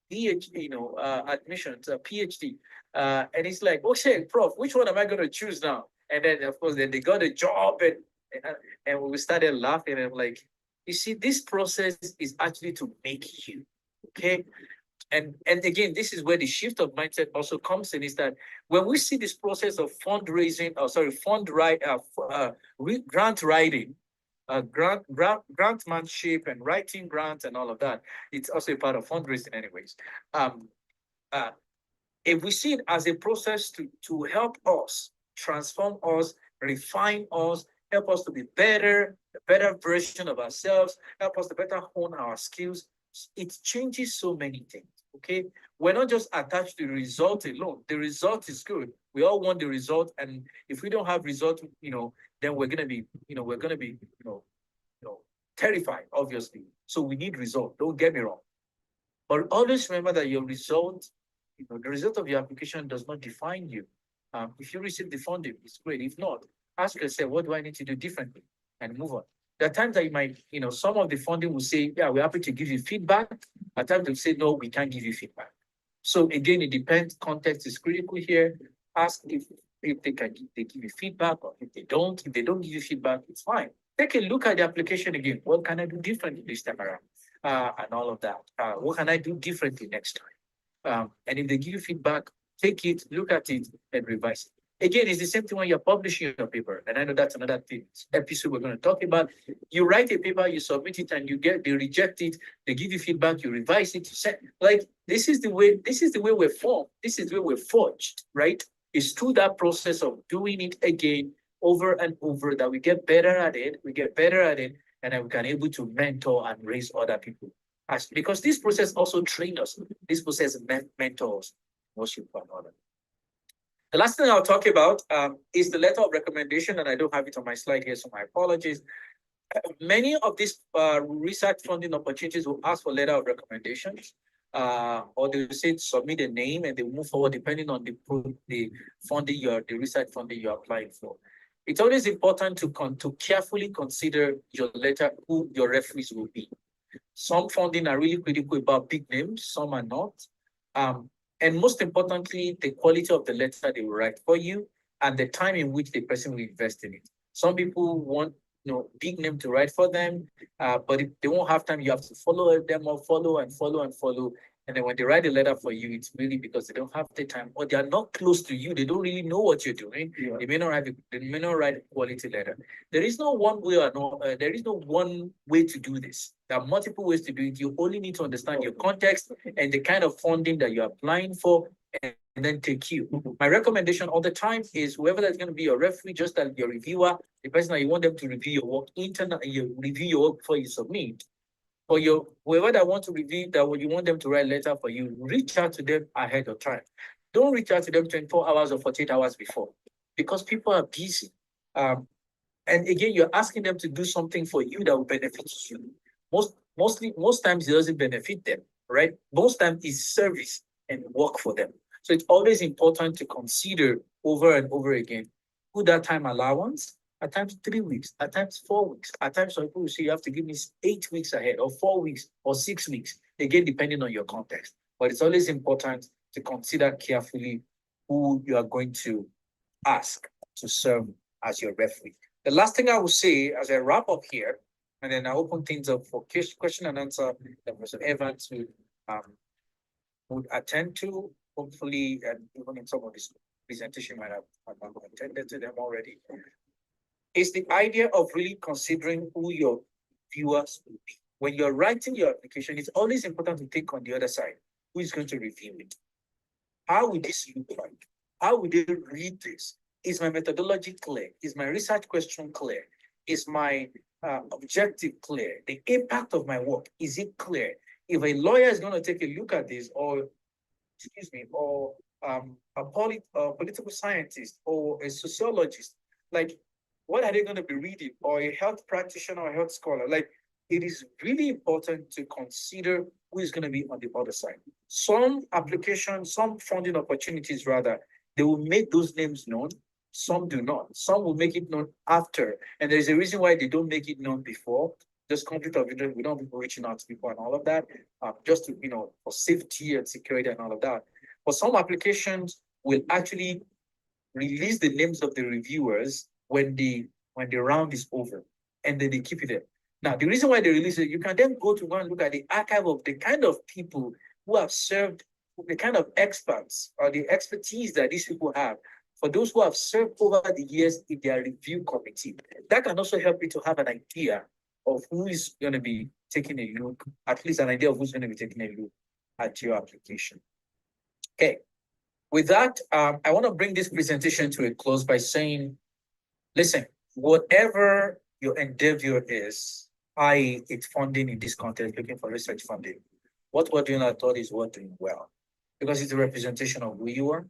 admissions, PhD. And he's like, okay, prof, which one am I going to choose now? And then, of course, then they got a job, and we started laughing. And I'm like, you see, this process is actually to make you, okay? And again, this is where the shift of mindset also comes in, is that when we see this process of fundraising, grant writing, Grantsmanship and writing grants and all of that, it's also a part of fundraising anyways. If we see it as a process to help us, transform us, refine us, help us to be better, a better version of ourselves, help us to better hone our skills, it changes so many things, okay? We're not just attached to the result alone. The result is good. We all want the result, and if we don't have result, then we're gonna be, terrified, obviously. So we need result. Don't get me wrong. But always remember that your result, the result of your application does not define you. If you receive the funding, it's great. If not, ask yourself, what do I need to do differently? And move on. There are times that you might, some of the funding will say, yeah, we're happy to give you feedback. At times they'll say, no, we can't give you feedback. So again, it depends. Context is critical here. Ask if they give you feedback, or if they don't. If they don't give you feedback, it's fine. Take a look at the application again. What can I do differently this time around? And all of that. What can I do differently next time? And if they give you feedback, take it, look at it, and revise it. Again, it's the same thing when you're publishing your paper. And I know that's another thing, episode we're going to talk about. You write a paper, you submit it, and they reject it, they give you feedback, you revise it, you say, like, this is the way we're formed, this is the way we're forged, right? It's through that process of doing it again, over and over, that we get better at it, and then we can able to mentor and raise other people. Because this process also trains us, this process mentors most people and others. The last thing I'll talk about is the letter of recommendation, and I don't have it on my slide here, so my apologies. Many of these research funding opportunities will ask for letter of recommendations, or they will say submit a name, and they move forward depending on the funding the research funding you're applying for. It's always important to carefully consider your letter, who your referees will be. Some funding are really critical about big names, some are not. And most importantly, the quality of the letter they will write for you and the time in which the person will invest in it. Some people want big name to write for them, but if they won't have time, you have to follow them or follow. And then when they write a letter for you, it's really because they don't have the time, or they are not close to you. They don't really know what you're doing. Yeah. They may not write a quality letter. There is no one way there is no one way to do this. There are multiple ways to do it. You only need to understand your context and the kind of funding that you're applying for, and then take you. My recommendation all the time is whoever that's going to be your referee, just as your reviewer, the person that you want them to review your work, you review your work before you submit. For whoever that want to review that, you want them to write a letter for you, reach out to them ahead of time. Don't reach out to them 24 hours or 48 hours before, because people are busy. And again, you're asking them to do something for you that will benefit you. Most times it doesn't benefit them, right? Most times it's service and work for them. So it's always important to consider over and over again, put that time allowance, at times 3 weeks, at times 4 weeks, at times some people will say you have to give me 8 weeks ahead, or 4 weeks, or 6 weeks, again, depending on your context. But it's always important to consider carefully who you are going to ask to serve as your referee. The last thing I will say as I wrap up here, and then I open things up for question and answer that Mr. Evans would attend to, hopefully, and even in some of this presentation might have attended to them already, is the idea of really considering who your viewers will be. When you're writing your application, it's always important to think on the other side, who is going to review it? How will this look like? How will they read this? Is my methodology clear? Is my research question clear? Is my objective clear? The impact of my work, is it clear? If a lawyer is going to take a look at this, or a political scientist or a sociologist, like, what are they going to be reading? Or a health practitioner or a health scholar? Like, it is really important to consider who is going to be on the other side. Some applications, some funding opportunities rather, they will make those names known. Some do not. Some will make it known after. And there's a reason why they don't make it known before. Just conflict of interest, we don't people reaching out to people and all of that, just to, for safety and security and all of that. But some applications will actually release the names of the reviewers when the round is over, and then they keep it there. Now, the reason why they release it, you can then go and look at the archive of the kind of people who have served, the kind of experts or the expertise that these people have, for those who have served over the years in their review committee. That can also help you to have an idea of who is going to be taking a look, at least an idea of who's going to be taking a look at your application. Okay, with that, I want to bring this presentation to a close by saying, listen, whatever your endeavor is, it's funding in this context, looking for research funding. What we're doing, I thought, is we're doing well, because it's a representation of who you are.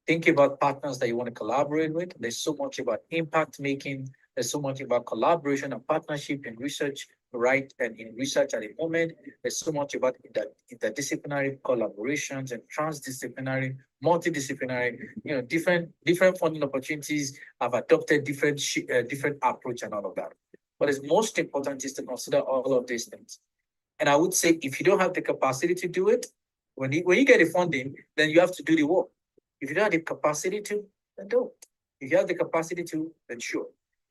Think about partners that you want to collaborate with. There's so much about impact making. There's so much about collaboration and partnership in research, right? And in research at the moment, there's so much about interdisciplinary collaborations and transdisciplinary, multidisciplinary, different funding opportunities have adopted different approach and all of that. What is most important is to consider all of these things. And I would say, if you don't have the capacity to do it, When you get the funding, then you have to do the work. If you don't have the capacity to, then don't. If you have the capacity to, then sure.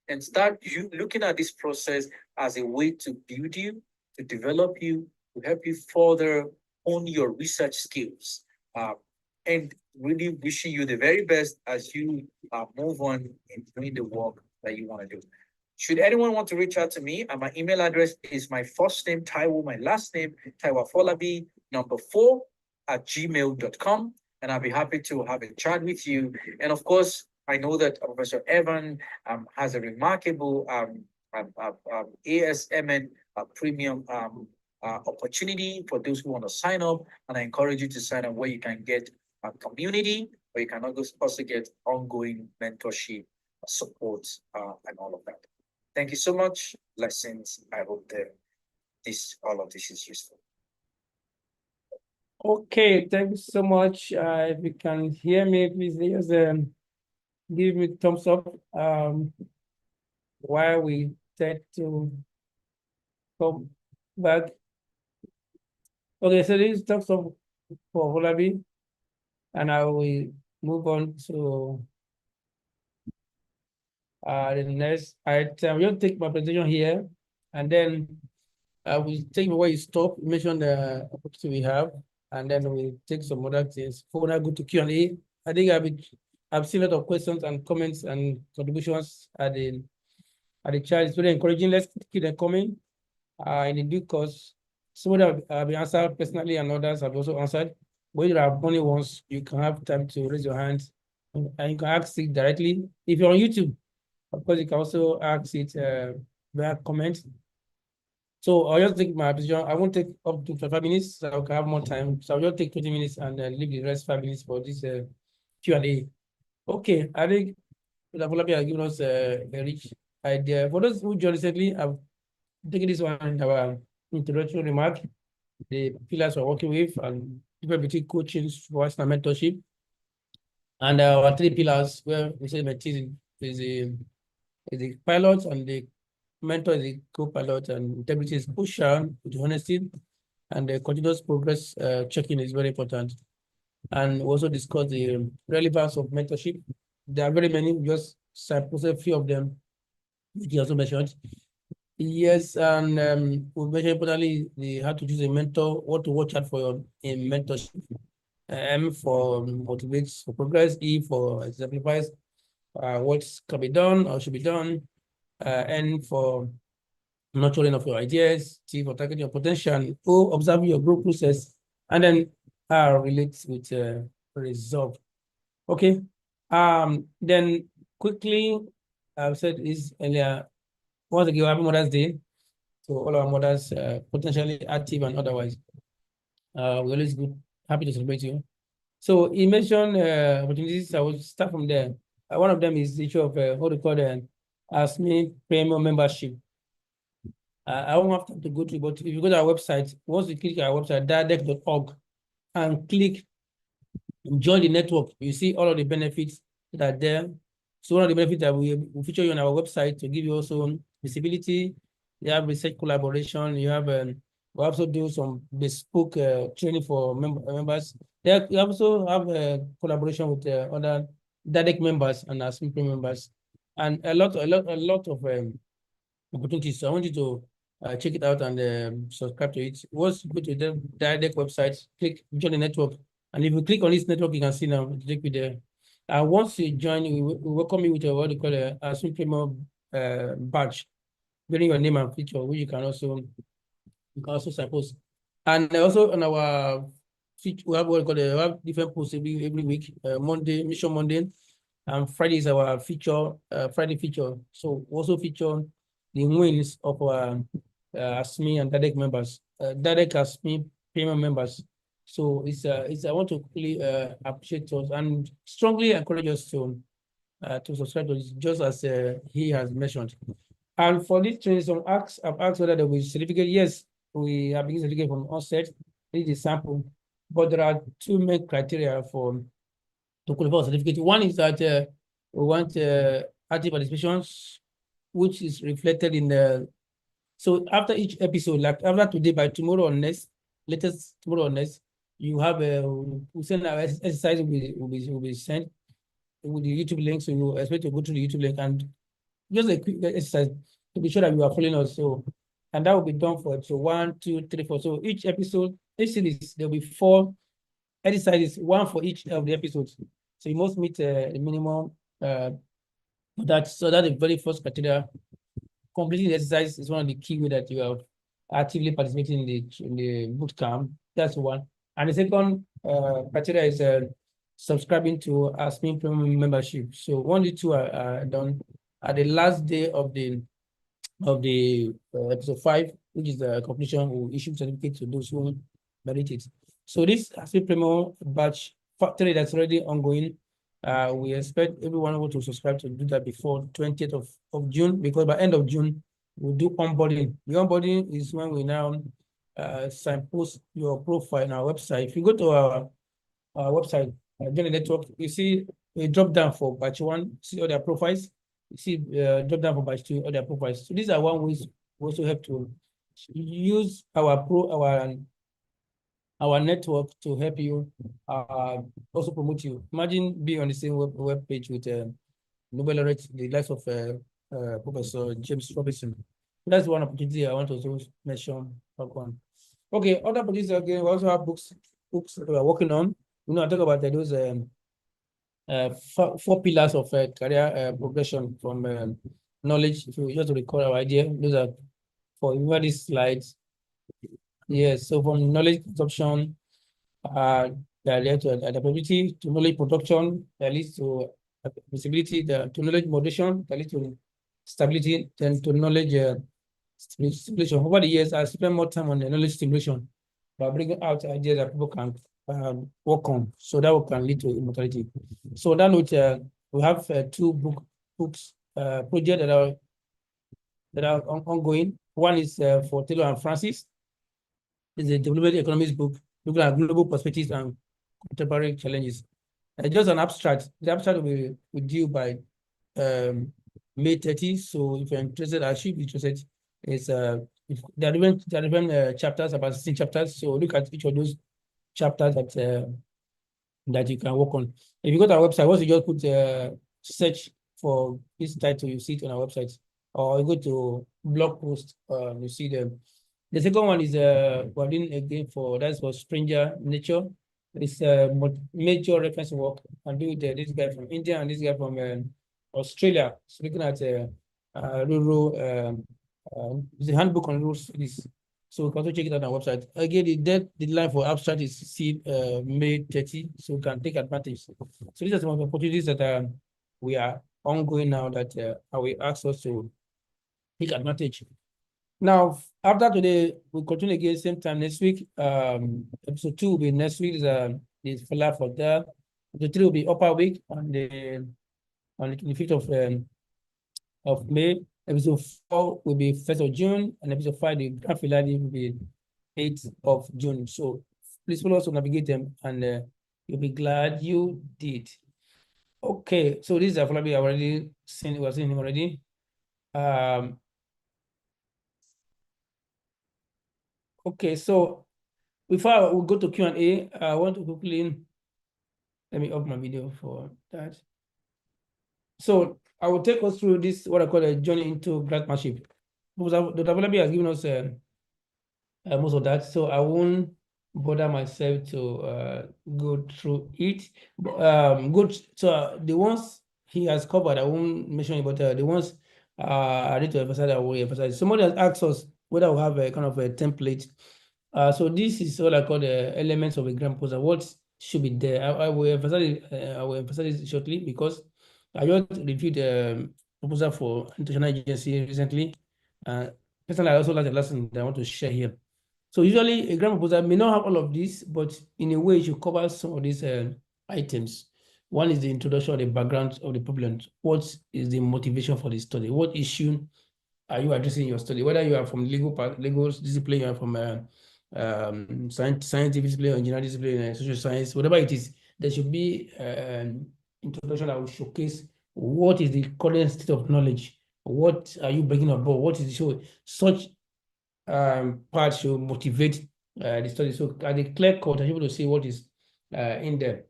And start you looking at this process as a way to build you, to develop you, to help you further hone your research skills. And really wishing you the very best as you move on in doing the work that you want to do. Should anyone want to reach out to me, my email address is my first name, Taiwo, my last name, Taiwo Folabi, number 4 at gmail.com. And I'll be happy to have a chat with you. And of course, I know that Professor Evan has a remarkable ASMN premium opportunity for those who want to sign up. And I encourage you to sign up where you can get a community, where you can also get ongoing mentorship, support, and all of that. Thank you so much. Blessings. I hope that all of this is useful. Okay, thank you so much. If you can hear me, please just give me thumbs up while we try to come back. Okay, so this is thumbs up for Holabi, and I will move on to the next item. We'll take my presentation here, and then I will take where you stop, mention the opportunity we have, and then we'll take some other things. Before I go to Q&A, I think I've seen a lot of questions and comments and contributions at the chat. It's very encouraging. Let's keep them coming. In the due course, some of them have been answered personally, and others have also answered. When you have only once, you can have time to raise your hand, and you can ask it directly. If you're on YouTube, of course, you can also ask it via comment. So I'll just take my position. I won't take up to 25 minutes, so I can have more time. So I'll just take 20 minutes and leave the rest 5 minutes for this Q&A. Okay, I think Olabi has given us a rich idea. For those who joined recently, I've taken this one in our introductory remark, the pillars we're working with, and difference between coaching, supervision, and mentorship. And our 3 pillars, where we say mentor is the pilot, and the mentor is the co-pilot, and integrity is pusher with honesty, and the continuous progress checking is very important. And we also discuss the relevance of mentorship. There are very many, just sample a few of them, which you also mentioned. Yes, and we mentioned importantly how to choose a mentor, what to watch out for in mentorship. M for motivates for progress, E for exemplifies what can be done or should be done, N for nurturing of your ideas, T for targeting your potential, O observing your growth process, and then R relates with resolve. Okay. Then quickly, I've said this earlier. Once again, happy Mother's Day to all our mothers, potentially active and otherwise. We're always good, happy to celebrate you. So you mentioned opportunities. I will start from there. One of them is the issue of what we call the ASMN Premium Membership. I won't have to go through, but if you go to our website, once you click our website, DIaDeRC.org, and click join the network, you see all of the benefits that are there. So one of the benefits that we feature you on our website to give you also visibility. You have research collaboration. You have we also do some bespoke training for members. We also have a collaboration with other DIaDeRC members and ASMN members, and a lot of opportunities. So I want you to check it out and subscribe to it. Once you go to the DIaDeRC website, click join the network. And if you click on this network, you can see now, take you there. And once you join, we welcome you with what we call a ASMN Premium badge, bearing your name and picture, which you can also suppose. And also on our feature, we have what we call we have different posts every week. Monday, Mission Monday, and Friday is our feature, Friday feature. So also feature the wins of our ASMN and DIaDeRC members, DIaDeRC ASMN Premium members. So I want to really appreciate us and strongly encourage us to subscribe to this, just as he has mentioned. And for this training, I've asked whether there will be certificate. Yes, we have been certificate from onset. This is sample, but there are 2 main criteria to qualify for certificate. One is that we want active participations, which is reflected in the. So after each episode, like after today, by tomorrow or next, latest tomorrow or next, you have we send our exercise will be sent with the YouTube link. So you expect to go to the YouTube link and just a quick exercise to be sure that you are following us. So, and that will be done for episode 1, 2, 3, 4. So each episode, each series, there'll be 4 exercises, 1 for each of the episodes. So you must meet the minimum. That's the very first criteria. Completing the exercise is one of the key way that you are actively participating in the boot camp. That's one. And the second criteria is subscribing to ASMN Premium membership. So only 2 are done at the last day of the episode 5, which is the completion. Will issue certificate to those who merit it. So this ASMN Premium batch 3 that's already ongoing. We expect everyone who to subscribe to do that before 20th of June, because by end of June, we'll do onboarding. The onboarding is when we now signpost your profile on our website. If you go to our website, join the network, you see a drop down for batch 1, see all their profiles. You see drop down for batch 2, all their profiles. So these are one ways we also help to use our network to help you also promote you. Imagine being on the same web page with Nobel laureate, the likes of Professor James Robinson. That's one opportunity I want to also mention. Okay, other opportunities again, we also have books that we are working on. I talk about those 4 pillars of career progression from knowledge. If you just recall our idea, those are for these slides. Yes, so from knowledge consumption, that leads to adaptability, to knowledge production, that leads to visibility, to knowledge moderation, that leads to stability, then to knowledge stimulation. Over the years, I spent more time on the knowledge stimulation by bringing out ideas that people can work on, so that can lead to immortality. So that note, we have 2 books projects that are ongoing. One is for Taylor and Francis. It's a development economics book looking at global perspectives and contemporary challenges. Just an abstract. The abstract will be due by May 30. So if you're interested, I should be interested. It's there are different chapters, about 16 chapters. So look at each of those chapters that you can work on. If you go to our website, once you just put search for this title, you see it on our website, or you go to blog post, you see them. The second one is we're doing again that's for stranger nature. It's a major reference work. And do with this guy from India and this guy from Australia. So looking at rural, it's a handbook on rural studies. So you can also check it out on our website. Again, the deadline for abstract is May 30, so you can take advantage. So these are some of the opportunities that we are ongoing now that we ask us to take advantage. Now, after today, we'll continue again same time next week. Episode 2 will be next week. Is filler for that. Episode 3 will be upper week on the 25th of May. Episode 4 will be 1st of June, and episode 5, the grand finale, will be 8th of June. So please follow us to navigate them, and you'll be glad you did. Okay, so this is probably already seen. We have seen him already. Okay, so before we go to Q&A, I want to quickly, let me open my video for that. So I will take us through this, what I call a journey into Grantsmanship. The developer has given us most of that, so I won't bother myself to go through it. Good. So the ones he has covered, I won't mention it, but the ones I need to emphasize, I will emphasize. Somebody has asked us whether we have a kind of a template. So this is what I call the elements of a grant proposal. What should be there? I will emphasize it shortly, because I just reviewed the proposal for international agency recently. Personally, I also like the lesson that I want to share here. So usually a grant proposal may not have all of this, but in a way it should cover some of these items. One is the introduction of the background of the problem. What is the motivation for the study? What issue are you addressing in your study? Whether you are from legal discipline, you are from scientific discipline, or engineering discipline, social science, whatever it is, there should be an introduction that will showcase what is the current state of knowledge. What are you bringing aboard? What is the show? Such part should motivate the study. So at the clear cut, I'm able to see what is in there.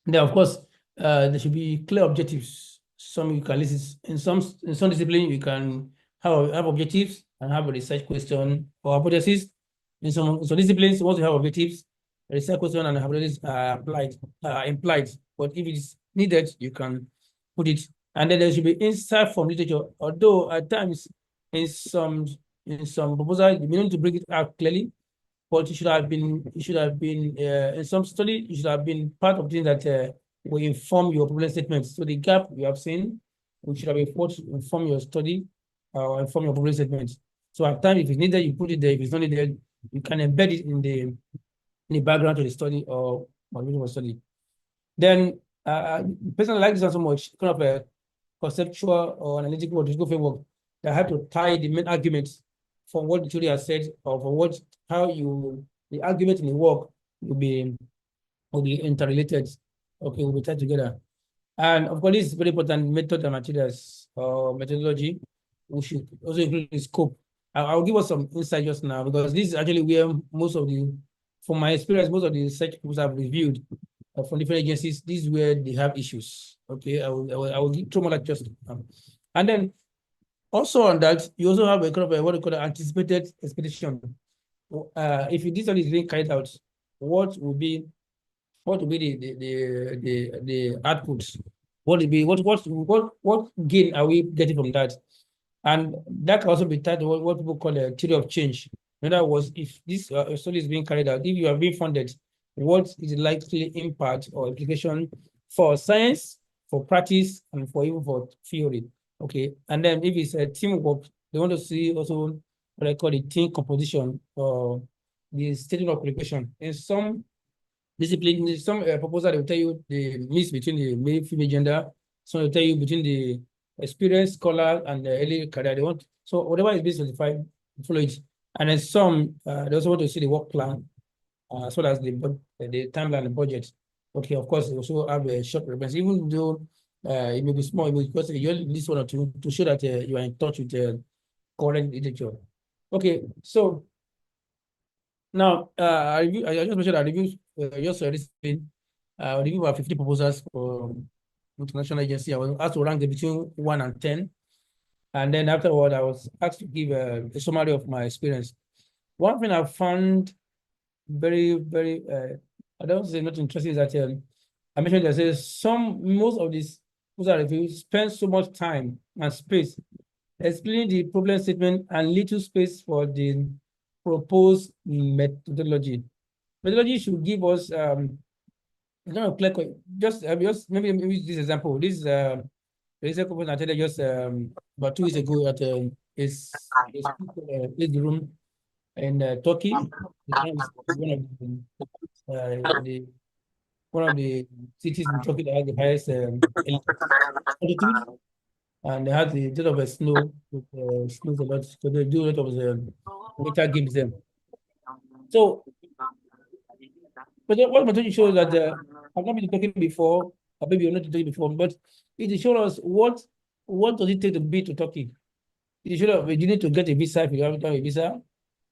Then, of course, there should be clear objectives. Some you can list in some discipline you can have objectives and have a research question or hypothesis. In some disciplines, once you have objectives, a research question and hypothesis are implied. But if it's needed, you can put it. And then there should be insight from literature. Although at times in some proposals, you may need to bring it out clearly, but it should have been in some study, it should have been part of things that will inform your problem statements. So the gap you have seen, we should have inform your study or inform your problem statements. So at times, if it's needed, you put it there. If it's not needed, you can embed it in the background to the study or study. Then personally, I like this one so much, kind of a conceptual or analytical or framework that have to tie the main arguments from what the theory has said or from the argument in the work will be interrelated. Okay, will be tied together. And of course, this is very important method and materials or methodology. We should also include the scope. I'll give us some insight just now because this is actually where from my experience, most of the research groups I've reviewed from different agencies, this is where they have issues. Okay, I will throw more like just and then also on that, you also have a kind of what we call an anticipated expectation. If this study is being carried out, what will be the outputs? What will be what gain are we getting from that? And that can also be tied to what people call a theory of change. In other words, if this study is being carried out, if you are being funded, what is the likely impact or implication for science, for practice, and even for theory? Okay, and then if it's a teamwork, they want to see also what I call the team composition or the statement of application. In some discipline, in some proposal, they will tell you the mix between the male female gender. So they'll tell you between the experienced scholar and the early career. They want so whatever is being specified, follow it. And then some they also want to see the work plan as well as the timeline and budget. Okay, of course, they also have a short reference, even though it may be small, it may be because you only list one or two to show that you are in touch with the current literature. Okay, so now I just mentioned I reviewed just recently review about 50 proposals for international agency. I was asked to rank them between 1 and 10. And then afterward, I was asked to give a summary of my experience. One thing I found very, very, I don't say not interesting is that I mentioned that most of these reviews spend so much time and space explaining the problem statement and little space for the proposed methodology. Methodology should give us just maybe use this example. This recent conference I attended just about 2 weeks ago at is the room in Turkey. One of the cities in Turkey that has the highest altitude, and they had a lot of snow snows a lot, so they do a lot of winter games there. So, but what methodology shows that I've not been talking before, or maybe you're not talking before, but it shows us what does it take to be to Turkey. You need to get a visa if you haven't got a visa,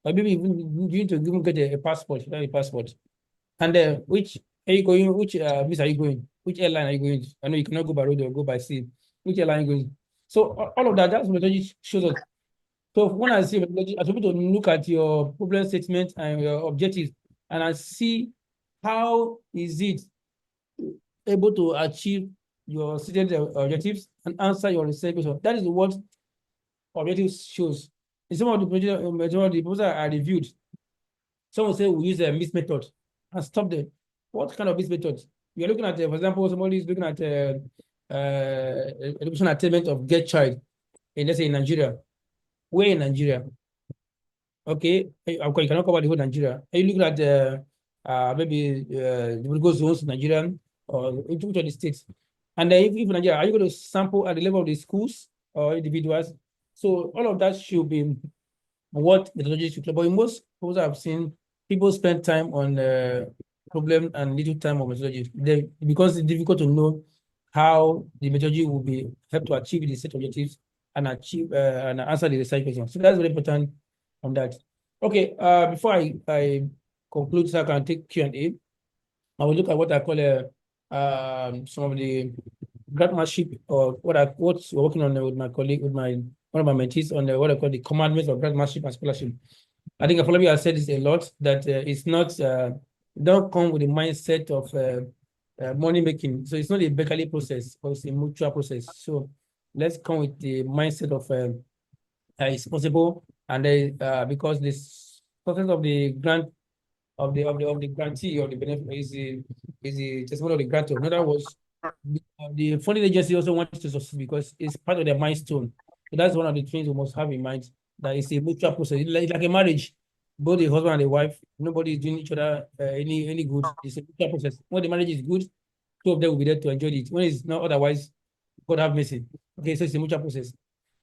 or maybe even you need to even get a passport. You have a passport, and which are you going? Which visa are you going? Which airline are you going? I know you cannot go by road or go by sea. Which airline are you going? So all of that's methodology shows us. So when I see methodology, I should be able to look at your problem statement and your objectives, and I see how is it able to achieve your stated objectives and answer your research question. That is what objectives shows. In some of the proposals I reviewed, someone say we use a mixed method and stop them. What kind of mixed method? You're looking at, for example, somebody is looking at education attainment of get child in, let's say, in Nigeria. Where in Nigeria? Okay, of course, you cannot cover the whole Nigeria. Are you looking at maybe the go zones in Nigeria or into the states? And then if Nigeria, are you going to sample at the level of the schools or individuals? So all of that should be what methodology should. But in most proposals I've seen, people spend time on problem and little time on methodology. Because it's difficult to know how the methodology will be help to achieve the set objectives and achieve and answer the research questions. So that's very important on that. Okay, before I conclude so I can take Q&A. I will look at what I call some of the Grantsmanship, or what we're working on with my colleague, with one of my mentees on what I call the commandments of Grantsmanship and scholarship. I think probably I've said this a lot, that it's not, don't come with the mindset of money making. So it's not a bakery process, but it's a mutual process. So let's come with the mindset of it's possible, and because this process of the grant of the grantee or the benefit is the testimony of the grantor. In other words, the funding agency also wants to succeed because it's part of their milestone. So that's one of the things we must have in mind, that it's a mutual process. It's like a marriage. Both the husband and the wife, nobody is doing each other any good. It's a mutual process. When the marriage is good, two of them will be there to enjoy it. When it's not otherwise, God have mercy. Okay, so it's a mutual process.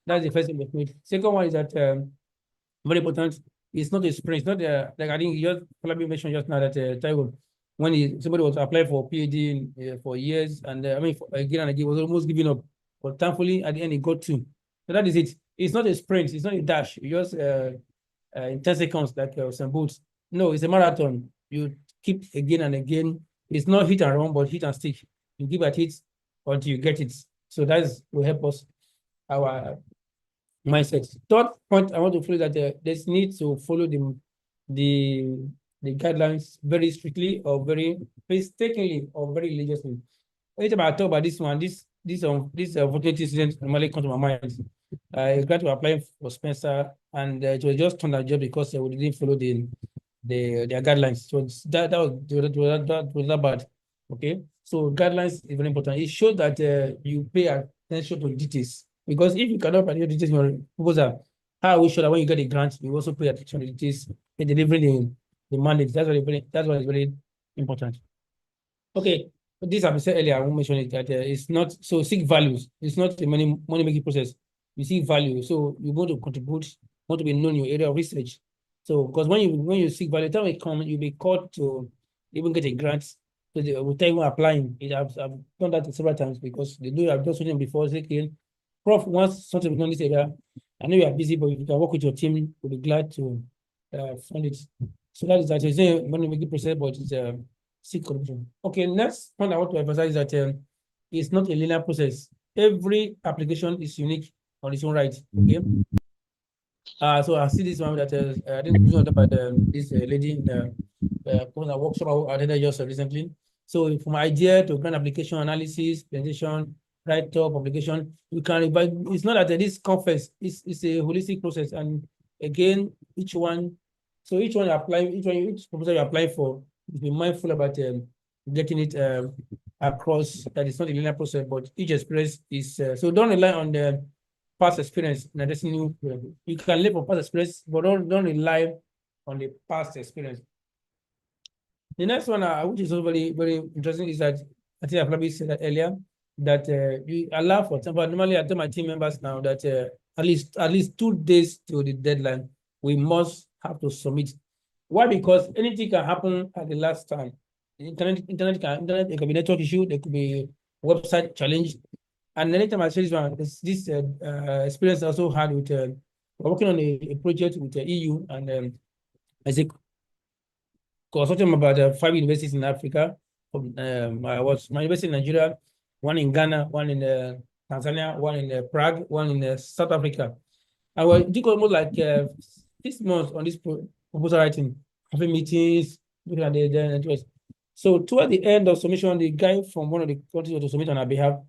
That's the first thing we made. Second one is that very important. It's not a sprint. It's not like I think you just probably mentioned just now that Taiwan, when somebody was applying for PhD for years, and I mean again and again was almost giving up, but thankfully at the end he got two. So that is it. It's not a sprint. It's not a dash. You just in 10 seconds like some boots. No, it's a marathon. You keep again and again. It's not hit and run, but hit and stick. You give at it until you get it. So that will help us our mindset. Third point I want to follow that there's need to follow the guidelines very strictly, or very painstakingly, or very religiously. Anytime I talk about this one, this opportunity incident normally comes to my mind. I got to apply for Spencer, and it was just turned out job because we didn't follow their guidelines. So that was that bad. Okay, so guidelines is very important. It shows that you pay attention to details, because if you cannot pay details in your proposal, how are we sure that when you get a grant, you also pay attention to details in delivering the mandate? That's what is very important. Okay, this I've said earlier. I won't mention it, that it's not so seek values. It's not a money making process. You seek value, so you want to contribute, want to be known in your area of research. So because when you seek value, time will come, you'll be called to even get a grant. So they will tell you applying. I've done that several times, because they do. I've just seen them before. Say, okay, Prof wants something in this area. I know you are busy, but if you can work with your team, we'll be glad to fund it. So that is that. It's a money making process, but it's seek corruption. Okay, next point I want to emphasize is that it's not a linear process. Every application is unique on its own right. Okay. So I see this one that I didn't know about this lady in the workshop I attended just recently. So from idea to grant application analysis, presentation, write-up, publication, you can. But it's not that this conference is a holistic process, and again, each one. So each proposal you apply for, be mindful about getting it across. That it's not a linear process, but each experience is. So don't rely on the past experience. You can live on past experience, but don't rely on the past experience. The next one, which is also very, very interesting, is that I think I probably said that earlier, that you allow for example, normally I tell my team members now that at least 2 days to the deadline, we must have to submit. Why? Because anything can happen at the last time. Internet, it could be network issue, there could be website challenge. And anytime I say this one, this experience I also had with working on a project with the EU, and as a consortium about 5 universities in Africa. I was my university in Nigeria, one in Ghana, one in Tanzania, one in Prague, one in South Africa. I was doing almost like 6 months on this proposal writing, having meetings, looking at the so toward the end of submission, the guy from one of the countries was to submit on our behalf,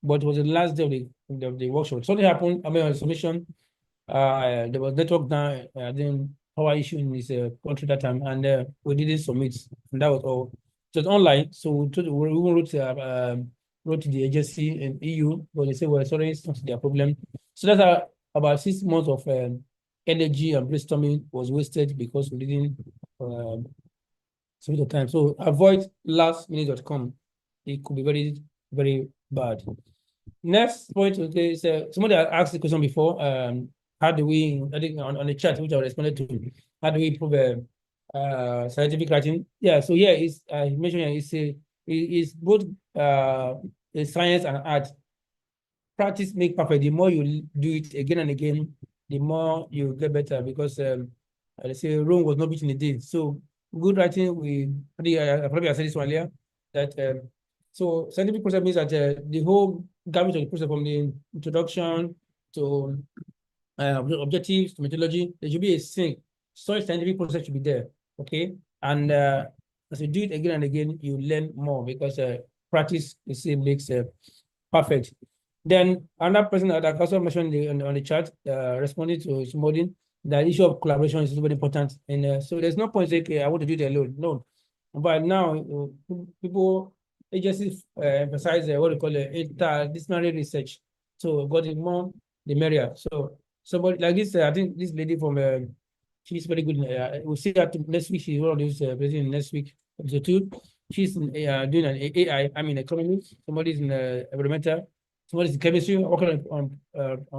but it was the last day of the workshop. Something happened. I mean, on submission, there was network down, then power issue in this country that time, and we didn't submit, and that was all. So it's online. So we wrote to the agency in EU, but they said, well, sorry, it's not their problem. So that's how about 6 months of energy and brainstorming was wasted because we didn't submit the time. So avoid lastminute.com. It could be very, very bad. Next point is somebody asked the question before. How do we, I think on the chat, which I responded to, how do we improve scientific writing? Yeah, so yeah, it's mentioned it's both a science and art. Practice make perfect. The more you do it again and again, the more you get better, because they say Rome was not built in a day. So good writing, I probably I said this one earlier, that so scientific process means that the whole gamut of the process from the introduction to objectives to methodology, there should be a sync. Such scientific process should be there. Okay. And as you do it again and again, you learn more because practice the same makes perfect. Then another person that I also mentioned on the chat, responding to Smodin, the issue of collaboration is very important. And so there's no point saying, okay, I want to do it alone. No. But now people, agencies emphasize what we call interdisciplinary research. So got it more, the merrier. So somebody like this, I think this lady from, she's very good. We'll see that next week. She's one of those presenting next week, episode 2. She's doing an AI, I mean, economics. Somebody's in environmental. Somebody's in chemistry. Working on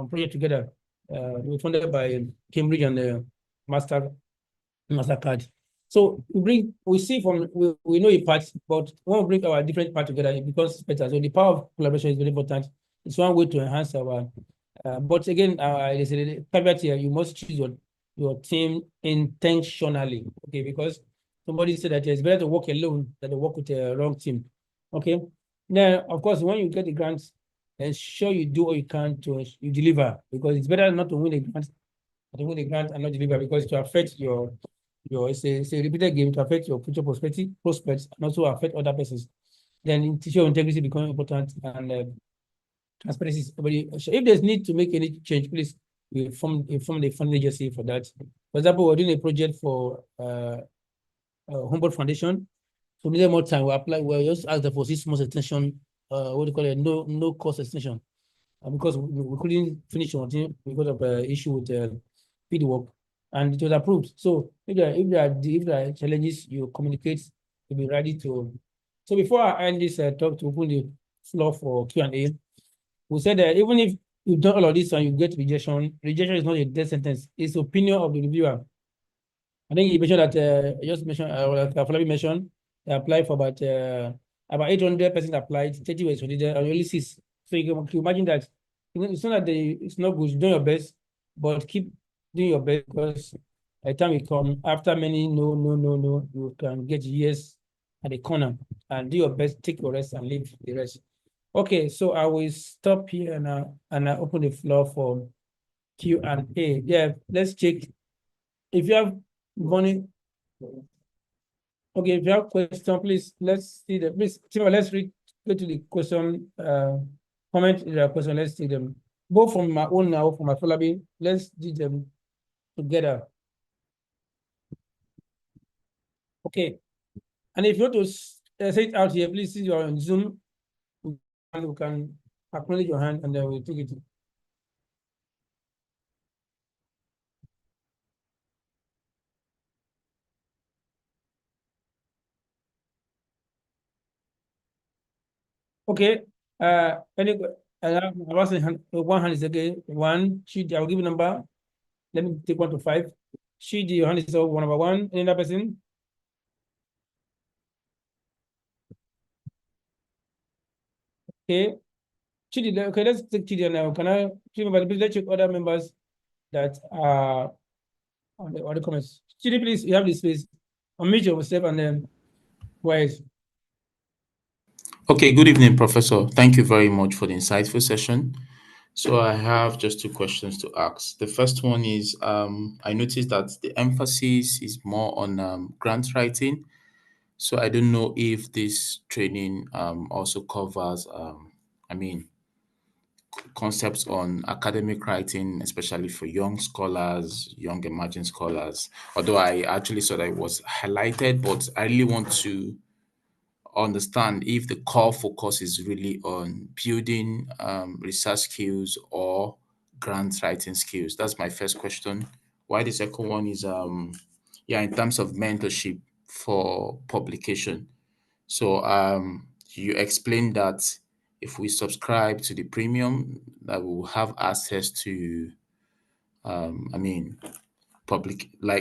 project together. We funded by Cambridge and Mastercard. So we see from, we know a part, but when we bring our different parts together, it becomes better. So the power of collaboration is very important. It's one way to enhance our, but again, there's a caveat here. You must choose your team intentionally, okay? Because somebody said that it's better to work alone than to work with a wrong team, okay? Now, of course, when you get the grants, ensure you do what you can to you deliver, because it's better not to win a grant, to win a grant and not deliver, because to affect your it's a repeated game to affect your future prospects and also affect other persons. Then your integrity becomes important, and transparency is very. If there's need to make any change, please inform the funding agency for that. For example, we're doing a project for Humboldt Foundation. So we need more time. We apply. We just ask them for 6 months extension. What do you call it? No cost extension, because we couldn't finish on it because of issue with field work, and it was approved. So if there are challenges, you communicate. You'll be ready to. So before I end this talk, to open the floor for Q&A, we said that even if you've done all of this and you get rejection is not a death sentence. It's the opinion of the reviewer. I think you mentioned that I just mentioned, like Falabi mentioned, they applied for about 800 persons applied, 30 were solicited, and only 6. So you can imagine that it's not that it's not good. You're doing your best, but keep doing your best, because by the time you come, after many no, you can get yes at the corner, and do your best, take your rest, and leave the rest. Okay, so I will stop here and I open the floor for Q&A. Yeah, let's check. If you have money, okay, if you have question, please, let's see them. Please, let's go to the question, comment the question, let's see them. Both from my own now, from my follow-up, let's do them together. Okay, and if you want to say it out here, please, see you are on Zoom, and you can acknowledge your hand, and then we'll take it. Okay. Any one hand is okay. One. I'll give you number. Let me take 1 to 5. Your hand is one number 1. Any other person? Okay. Okay, let's take Chidi now. Can I let's check other members that are on the comments. Chidi, please, you have the space. Unmute yourself and then wise. Okay, good evening, Professor. Thank you very much for the insightful session. So I have just 2 questions to ask. The first one is, I noticed that the emphasis is more on grant writing. So I don't know if this training also covers, concepts on academic writing, especially for young scholars, young emerging scholars. Although I actually saw that it was highlighted, but I really want to understand if the core focus is really on building research skills or grant writing skills. That's my first question. Why the second one is in terms of mentorship for publication. So you explained that if we subscribe to the premium, that we will have access to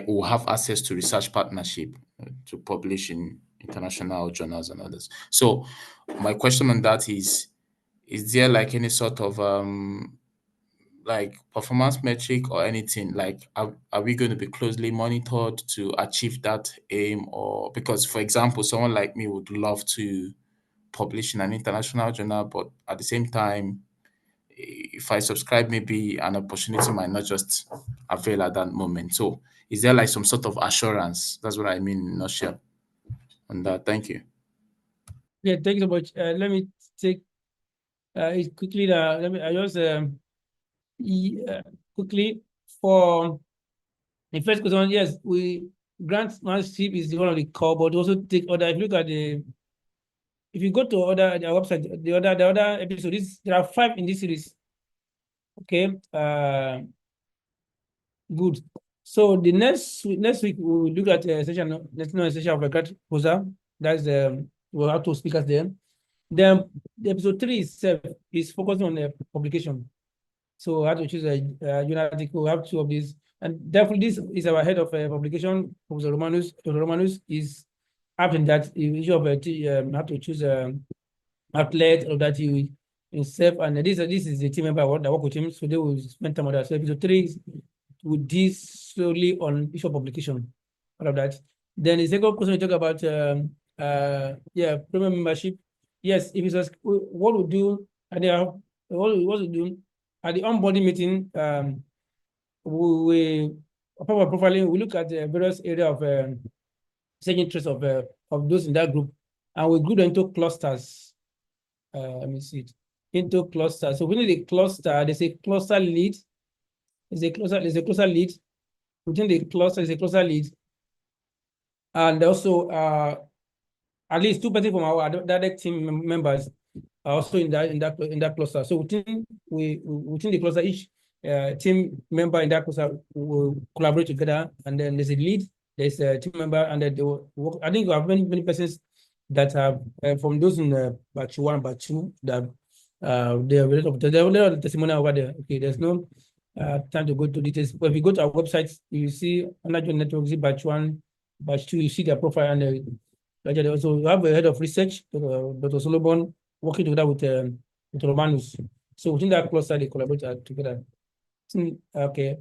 we'll have access to research partnership to publish in international journals and others. So my question on that is there like any sort of like performance metric or anything? Like, are we going to be closely monitored to achieve that aim? Or because, for example, someone like me would love to publish in an international journal, but at the same time, if I subscribe, maybe an opportunity might not just avail at that moment. So is there like some sort of assurance? That's what I mean in a nutshell on that. Thank you. Yeah, thank you so much. Let me take it quickly. I just quickly for the first question. Yes, Grantsmanship is one of the core, but also take other. If you look at if you go to their website, the other episodes, there are 5 in this series. Okay. Good. So the next week we'll look at a session of a grant proposal. That's we'll have 2 speakers there. Then the episode 3 itself is focusing on the publication. So we have to choose a journal article. We have 2 of these, and definitely this is our head of publication, Professor Romanus. Dr. Romanus is up in that issue of have to choose outlet of that you himself, and this is the team member that work with him, so they will spend time on that. So episode 3 with this solely on issue of publication, all of that. Then the second question we talk about premium membership. Yes, if it's what we do, and what we do at the onboarding meeting, we apart from profiling, we look at the various areas of saying interest of those in that group, and we group them into clusters. Let me see it into clusters. So within the cluster, there's a cluster lead. There's a cluster lead. Within the cluster is a cluster lead, and also at least 2 people from our direct team members are also in that cluster. So within the cluster, each team member in that cluster will collaborate together, and then there's a lead, there's a team member, and then they will work. I think we have many persons that have from those in batch 1, batch 2 that they have a lot of testimonial over there. Okay, there's no time to go to details. But if you go to our website, you see under your network, see batch 1, batch 2, you see their profile, and they also have a head of research, Dr. Solomon, working together with Romanus. So within that cluster, they collaborate together. Okay.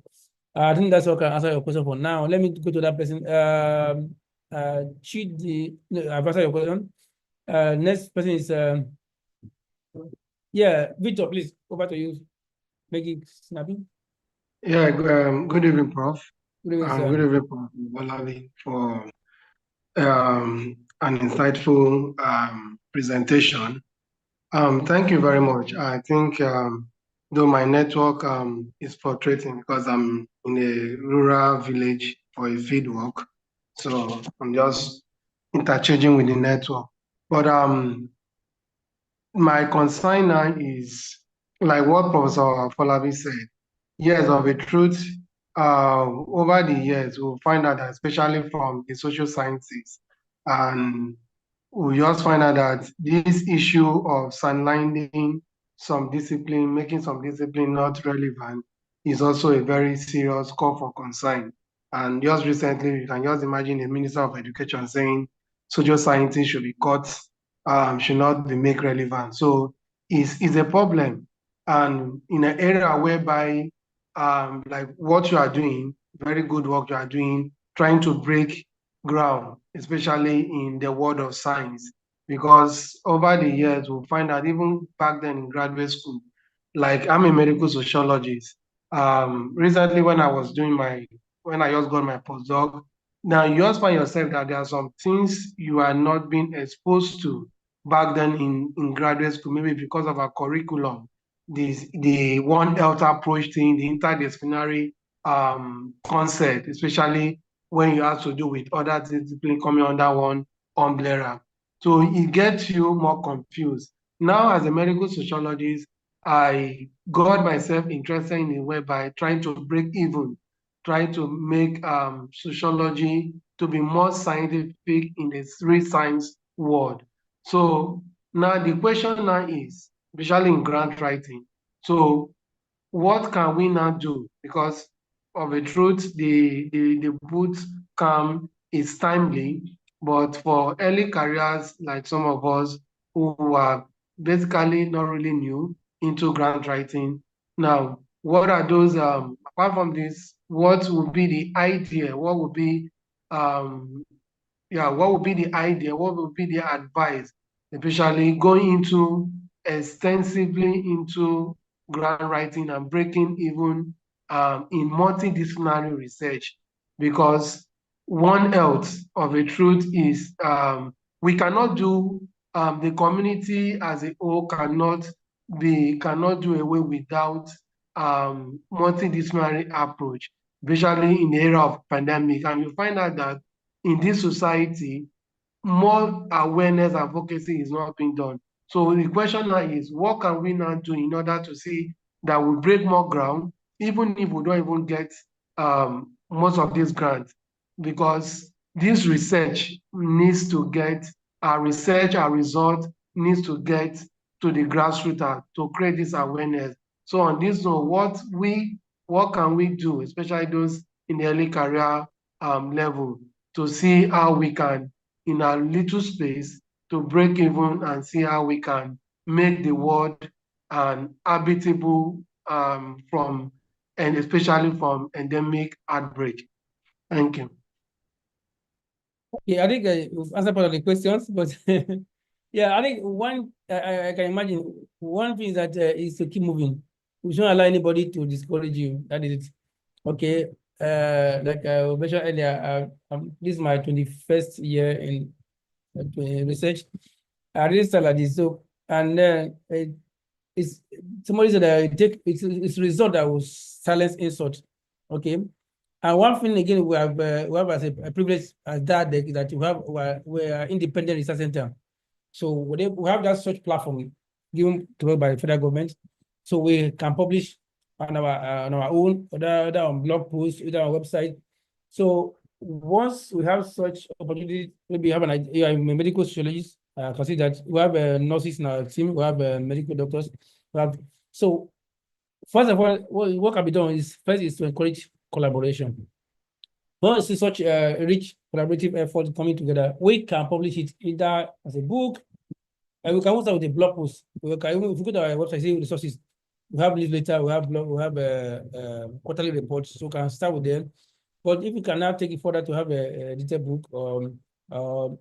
I think that's what can answer your question for now. Let me go to that person. Chidi, I've answered your question. Next person is Victor, please, over to you. Make it snappy. Yeah, good evening, Prof. Good evening, sir. Good evening, Prof. Bolavi, for an insightful presentation. Thank you very much. I think though my network is frustrating because I'm in a rural village for a field work, so I'm just interchanging with the network. But my concern now is like what Professor Folabi said. Yes, of a truth, over the years, we'll find out that, especially from the social sciences, and we just find out that this issue of sidelining some discipline, making some discipline not relevant, is also a very serious call for concern. And just recently, you can just imagine the Minister of Education saying social sciences should be cut, should not be made relevant. So it's a problem. And in an area whereby like what you are doing, very good work you are doing, trying to break ground, especially in the world of science, because over the years we'll find that even back then in graduate school, like I'm a medical sociologist. Recently when I just got my postdoc, now you just find yourself that there are some things you are not being exposed to back then in graduate school, maybe because of our curriculum, the One Health approach thing, the interdisciplinary concept, especially when you have to do with other disciplines coming under one umbrella. So it gets you more confused. Now, as a medical sociologist, I got myself interested in a way by trying to break even, trying to make sociology to be more scientific in the real science world. So now the question now is, especially in grant writing, so what can we now do? Because of a truth, the boot camp is timely, but for early careers like some of us who are basically not really new into grant writing, now what are those, apart from this, what would be the idea? What would be, what would be the idea? What would be the advice, especially going into extensively into grant writing and breaking even in multidisciplinary research? Because one else of a truth is we cannot do the community as a whole cannot do away without multidisciplinary approach, especially in the era of pandemic. And you find out that in this society, more awareness and advocacy is not being done. So the question now is, what can we now do in order to see that we break more ground, even if we don't even get most of these grants? Because this research needs to get, our result needs to get to the grassroots to create this awareness. So on this note, what can we do, especially those in the early career level, to see how we can, in a little space, to break even and see how we can make the world habitable from, and especially from endemic outbreak. Thank you. Yeah, I think we've answered part of the questions, but yeah, I think one, I can imagine one thing that is to keep moving. We shouldn't allow anybody to discourage you. That is it. Okay. Like I mentioned earlier, this is my 21st year in research. I really started like this. So, and then it's somebody said that it's result that will silence insult. Okay. And one thing again, we have as a privilege as that we are independent research center. So we have that such platform given to us by the federal government, so we can publish on our own, either on blog posts, either on our website. So once we have such opportunity, maybe you have an idea, you are a medical sociologist, consider that we have nurses in our team, we have medical doctors, we have. So first of all, what can be done is first is to encourage collaboration. Once you see such a rich collaborative effort coming together, we can publish it either as a book, and we can also with a blog post. We can, if you go to our website, see resources. We have newsletter, we have blog, we have quarterly reports, so we can start with them. But if you can now take it further to have a detailed book, or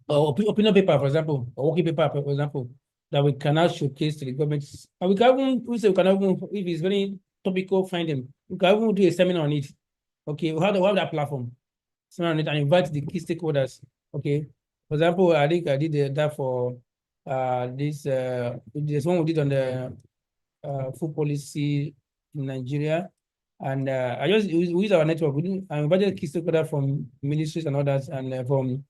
opinion paper, for example, or working paper, for example, that we can now showcase to the government. And we can even, if it's very topical, find them. We can even do a seminar on it. Okay, we have that platform. Seminar on it and invite the key stakeholders. Okay. For example, I think I did that for this one we did on the food policy in Nigeria. And I just use our network. I invited key stakeholders from ministries and others, and from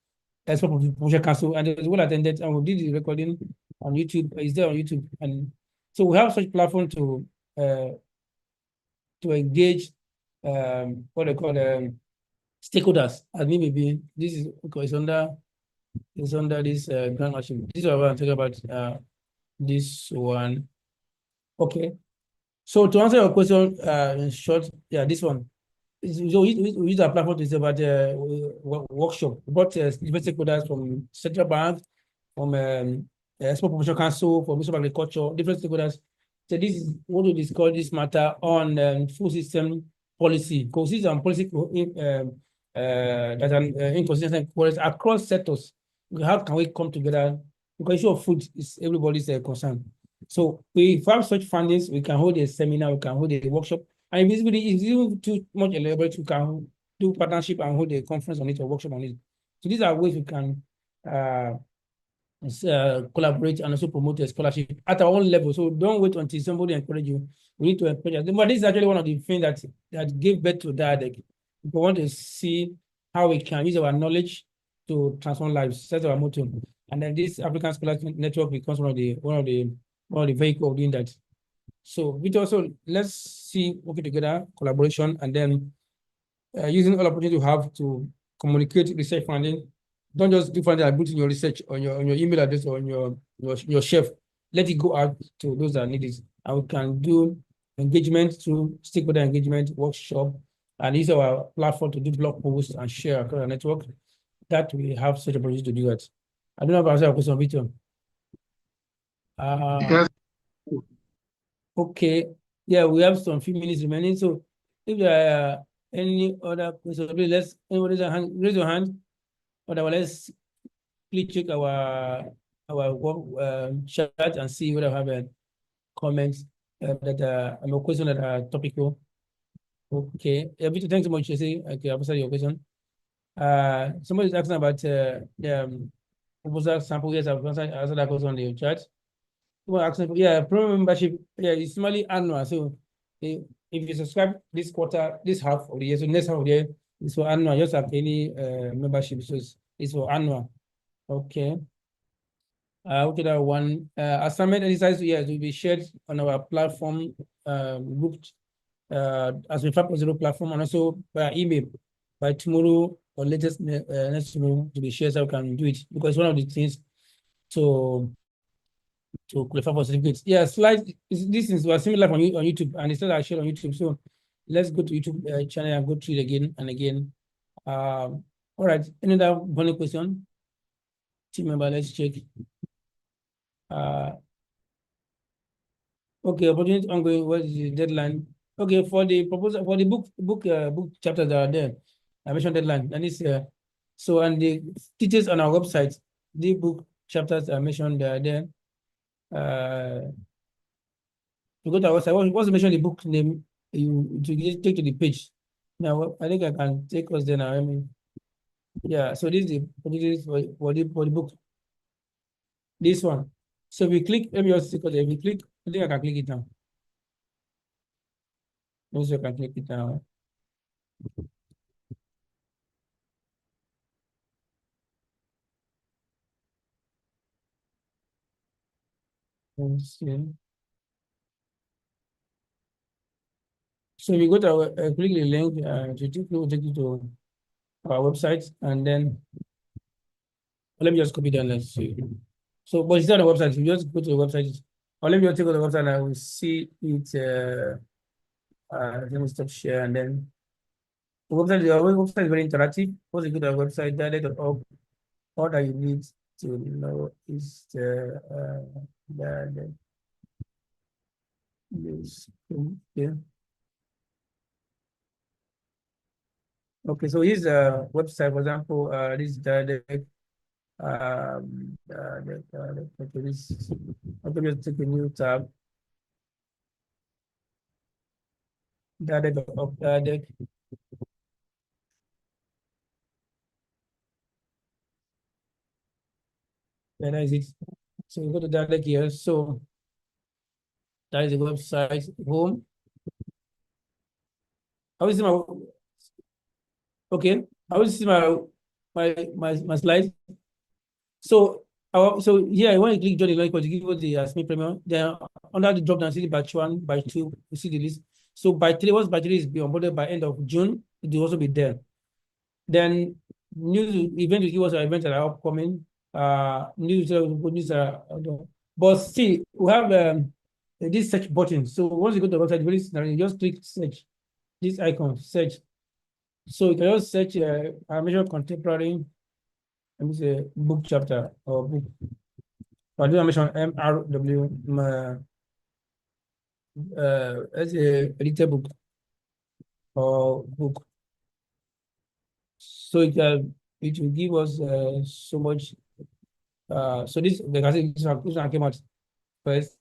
Export Promotion Council, and it was well attended. And we did the recording on YouTube. It's there on YouTube, and so we have such platform to engage what they call stakeholders. And maybe this is because it's under this Grantsmanship. This is what I'm talking about. This one. Okay. So to answer your question in short, yeah, this one. So we use our platform to say about workshop. We brought different stakeholders from Central Bank, from Export Promotion Council, from Ministry of Agriculture, different stakeholders. So this is what we discuss this matter on food system policy, because this is on policy that are inconsistent across sectors. How can we come together? Because issue of food is everybody's concern. So if we have such fundings, we can hold a seminar, we can hold a workshop. And if it's even too much elaborate, we can do partnership and hold a conference on it or workshop on it. So these are ways we can collaborate and also promote a scholarship at our own level. So don't wait until somebody encourage you. We need to encourage them. But this is actually one of the things that gave birth to DIaDeRC. We want to see how we can use our knowledge to transform lives. That's our motto. And then this African Scholars Network becomes one of the vehicles of doing that. So with also, let's see working together, collaboration, and then using all opportunity you have to communicate research funding. Don't just do funding and put in your research on your email address or on your shelf. Let it go out to those that need it. And we can do engagement through stakeholder engagement, workshop, and use our platform to do blog posts and share across our network. That we have such opportunity to do that. I don't know if I answered your question, Victor. Yes. Okay. Yeah, we have some few minutes remaining. So if there are any other questions, please raise your hand. Otherwise, let's please check our chat and see whether I have a comments that a question that are topical. Okay. Yeah, Victor, thanks so much, Jesse. Okay, I've answered your question. Somebody is asking about the proposal sample. Yes, I've answered that question on the chat. Well, asking for, yeah, pro membership, yeah, it's normally annual. So if you subscribe this quarter, this half of the year, so next half of the year, it's for annual. Just have any membership, so it's for annual. Okay. Okay, that one. Assignment exercise, yes, will be shared on our platform, group, as we 5.0 platform, and also by email by tomorrow or latest next tomorrow to be shared so we can do it, because one of the things to qualify for certificates. Yeah, slides. This is we're similar on YouTube, and it's not shared on YouTube. So let's go to YouTube channel and go through it again and again. All right. Any other burning question? Team member, let's check. Okay, opportunity ongoing. What is the deadline? Okay, for the proposal for the book chapters that are there, I mentioned deadline, and it's so and the details on our website. The book chapters are mentioned there. You go to our website. Once you mention the book name, you to take to the page. Now I think I can take us there now. I mean, yeah. So this is the opportunities for the book. This one. So we click. Let me just see because if we click, I think I can click it now. Also, I can click it now. Let's see. So we go to our click the link to take you to our website, and then let me just copy that. Let's see. So, but it's not on the website. You just go to the website, or let me just take to the website and I will see it. Let me stop share, and then the website is very interactive. Once you go to our website, DIaDeRC.org, all that you need to know is this. Yeah. Okay, so here's a website, for example, this is DIaDeRC. This. I'm going to take a new tab. DIaDeRC. That is it. So we go to DIaDeRC here. So that is the website home. I will see my okay. I will see my slides. So so here when you click join the link, because you give us the ASMN premium, then under the drop down, see the batch 1, batch 2, you see the list. So by 3, once batch 3 is be onboarded by end of June, it will also be there. Then new event will give us our events that are upcoming. News but see, we have this search button. So once you go to the website, you just click search, this icon, search. So you can just search measure contemporary, let me say book chapter or book. I do mention MRW as a editor book or book. So it will give us so much. So this one came out first.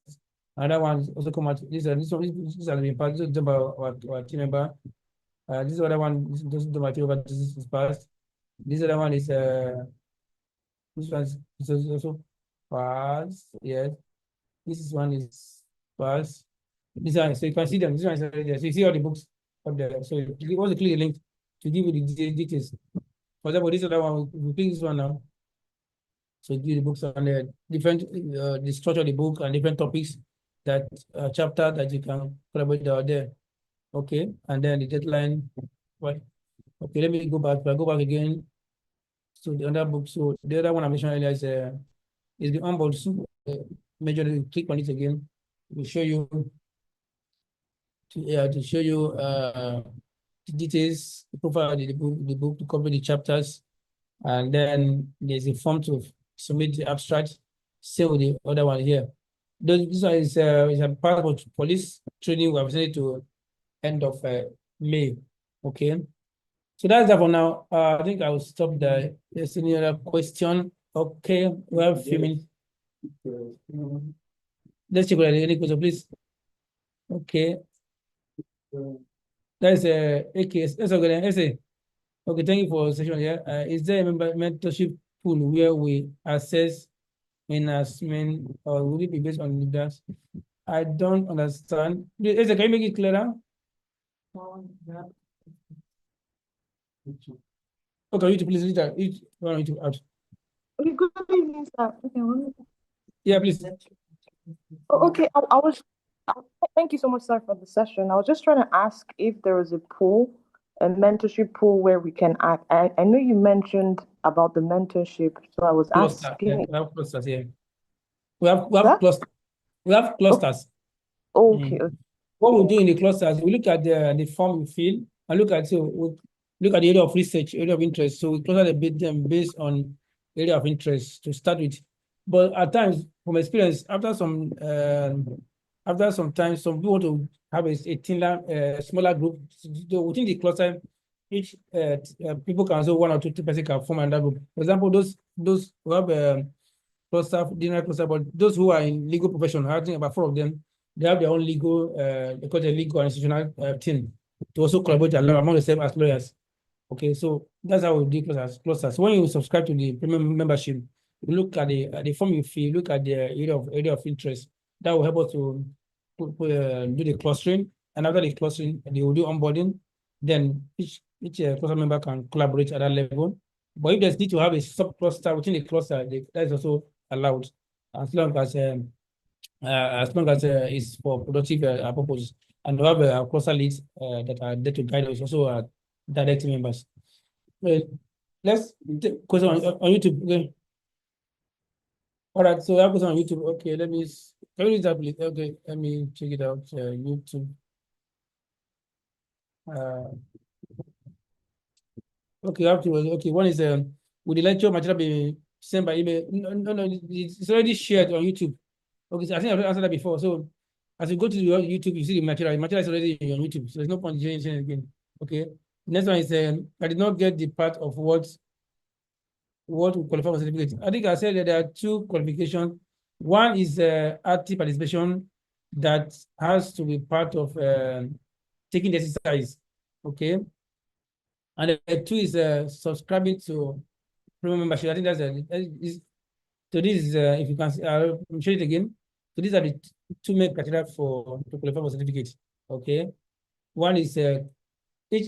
Another one also come out. This has been passed. This is done by our team member. This other one, this is my team member. This is passed. This other one is this one is also passed. Yes. This one is passed. This one, so you can see them. This one is already there. So you see all the books up there. So you also click the link to give you the details. For example, this other one, we click this one now. So give the books on the different the structure of the book and different topics that chapter that you can collaborate out there. Okay, and then the deadline. What? Okay, let me go back. I go back again. So the other book. So the other one I mentioned earlier is the onboard. Major. Click on it again. We'll show you to show you the details, the profile of the book to cover the chapters, and then there's a form to submit the abstract. Same with the other one here. This one is a passport police training we have sent it to end of May. Okay. So that's that for now. I think I will stop there. There's any other question? Okay, we have a few minutes. Let's check any question, please. Okay. That's AKS. That's okay. Let's say. Okay, thank you for the session here. Is there a mentorship pool where we assess enhancement or will it be based on leaders? I don't understand. Can you make it clearer? Okay, you to please read that. You to out. Okay, good evening, sir. Okay, Yeah, please. oh, okay, I was, thank you so much, sir, for the session. I was just trying to ask if there was a pool, a mentorship pool where we can act. I know you mentioned about the mentorship, so I was Cluster. Yeah, asking. we have clusters here. We have Sir? clusters. We have clusters. Okay, okay. What we do in the clusters, we look at the form you fill and look at look at the area of research, area of interest. So we cluster the bit them based on area of interest to start with. But at times, from experience, after some time, some people want to have a thinner, smaller group. So within the cluster, each people can also one or two person can form another group. For example, those who have cluster, general cluster, but those who are in legal profession, I think about 4 of them, they have their own legal, they call it legal and institutional team to also collaborate among themselves as lawyers. Okay, so that's how we do clusters. So when you subscribe to the premium membership, you look at the form you fill, look at the area of interest. That will help us to do the clustering. And after the clustering, they will do onboarding. Then each cluster member can collaborate at that level. But if there's need to have a sub cluster within the cluster, that is also allowed, as long as it's for productive purposes. And we have cluster leads that are there to guide us, also direct members. Well, let's take question on YouTube. Okay. All right, so I have question on YouTube. Okay, can you read that, please? Okay, let me check it out. YouTube. Okay, okay. One is will the lecture material be sent by email? No, it's already shared on YouTube. Okay, so I think I've answered that before. So as you go to your YouTube, you see the material. The material is already on YouTube, so there's no point in changing it again. Okay. Next one is I did not get the part of what will qualify for certificate. I think I said that there are 2 qualifications. One is active participation that has to be part of taking the exercise. Okay. And the 2 is subscribing to premium membership. I think so this is if you can see, I'll show it again. So these are the 2 main criteria to qualify for certificate. Okay. One is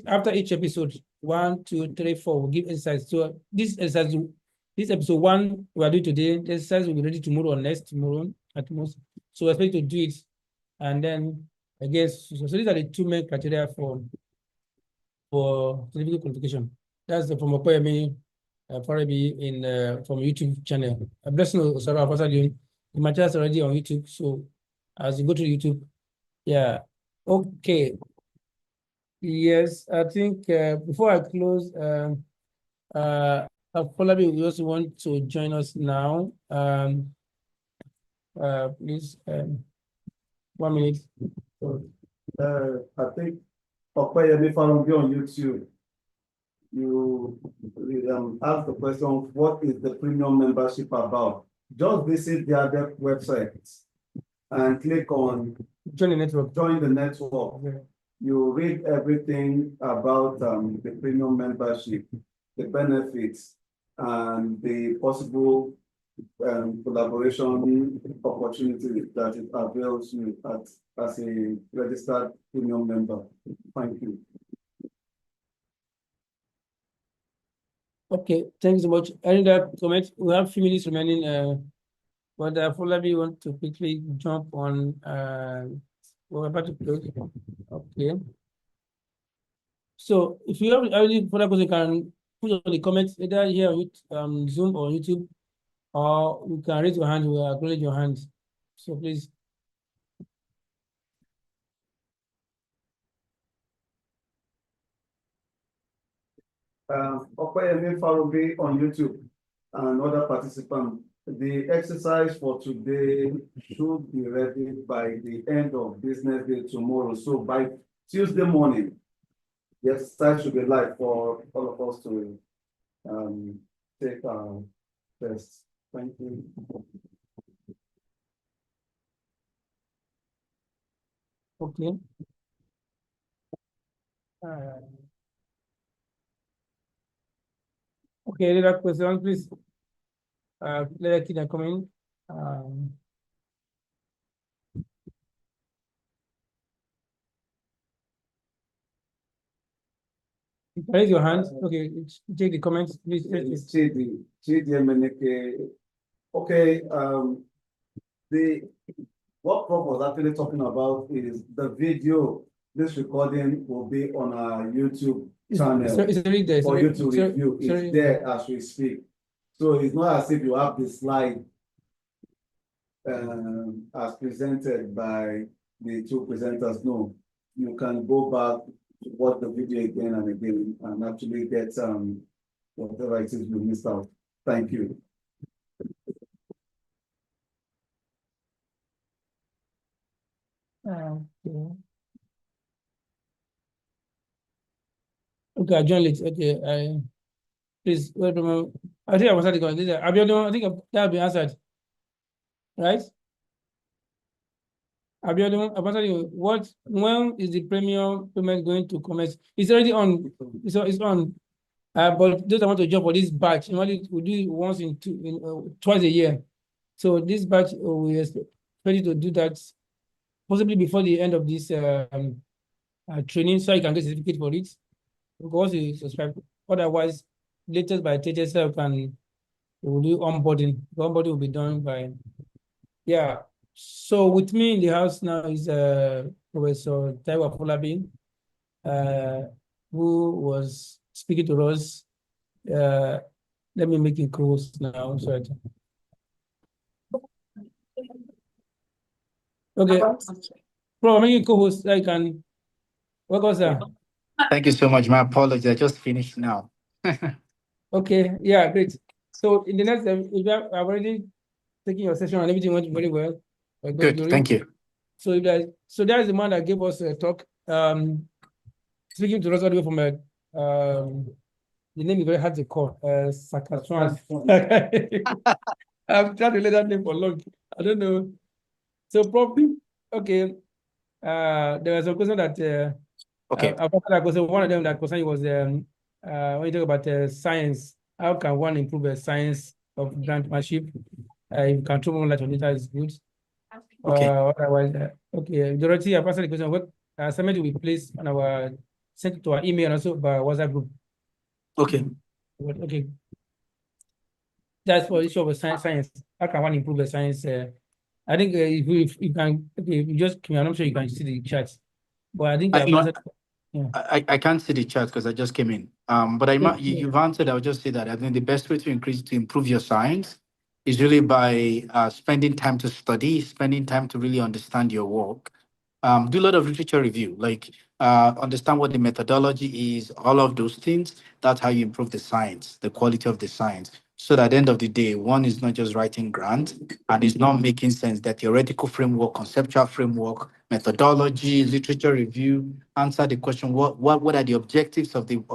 after each episode, 1, 2, 3, 4 will give exercise. So this episode 1 we are doing today, the exercise will be ready tomorrow or next tomorrow at most. So we expect to do it. And then I guess so these are the 2 main criteria for certificate qualification. That's from Okoyemi Farabi from YouTube channel. A blessing, Sarah, the material is already on YouTube. So as you go to YouTube, yeah. Okay. Yes, I think before I close, Falabi, we also want to join us now. Please, 1 minute. I think Opeyemi Falabi on YouTube, you asked the question, what is the premium membership about? Just visit the DIaDeRC website and click on Join the network. Join the network. Okay. You read everything about the premium membership, the benefits, and the possible collaboration opportunity that it avails you as a registered premium member. Thank you. Okay, thanks so much. Any other comment? We have a few minutes remaining. But Falabi want to quickly jump on. We're about to close. Okay. So if you have any further questions, you can put on the comments either here on Zoom or YouTube, or you can raise your hand. We will acknowledge your hands. So please. Opeyemi Falabi on YouTube and other participants. The exercise for today should be ready by the end of business day tomorrow. So by Tuesday morning, the exercise should be live for all of us to take our test. Thank you. Okay. Okay, any other question, please? Let us keep them coming. Raise your hand. Okay, take the comments, please. Okay, what Prof was actually talking about is the video. This recording will be on our YouTube channel It's already there. for you to Sorry, review. sorry. It's there as we speak. So it's not as if you have the slide as presented by the two presenters. No, you can go back to watch the video again and again and actually get whatever it is you missed out. Thank you. Okay. Okay, I joined it. Okay, please wait a moment. I think I was going to Abiodun, I think that will be answered. Right? Abiodun, when is the premium payment going to commence? It's already on. It's on. But those that want to join for this batch, normally we do it once twice a year. So this batch, we are ready to do that possibly before the end of this training, so you can get a certificate for it. Because you subscribe. Otherwise, latest by THSL will do onboarding. The onboarding will be done by, yeah. So with me in the house now is Professor Taiwo Afolabi, who was speaking to us. Let me make it close now. So okay, Bro, make it co-host. I can. What was that? Thank you so much. My apologies. I just finished now. Okay, yeah, great. So in the next, I've already taken your session and everything went very well. Good, thank you. So that is the man that gave us a talk. Speaking to us all the way from the name is very hard to call. Sakatran. I've tried to let that name for long. I don't know. So probably okay. There was a question that Okay. One of them that question was when you talk about science, how can one improve science of grantsmanship? If you can throw more light on it, that is good. Okay. Otherwise, okay. Dorothy, I've answered the question. What assignment will be placed on our sent to our email and also by WhatsApp group. Okay. Okay. That's for issue of science. How can one improve the science? I think if you can, okay, you just, I'm not sure you can see the charts, but I think I can't see the chat because I just came in. But you've answered. I'll just say that I think the best way to improve your science is really by spending time to study, spending time to really understand your work. Do a lot of literature review, like understand what the methodology is, all of those things. That's how you improve the science, the quality of the science. So that at the end of the day, one is not just writing grant and it's not making sense. That theoretical framework, conceptual framework, methodology, literature review, answer the question: what are the objectives of the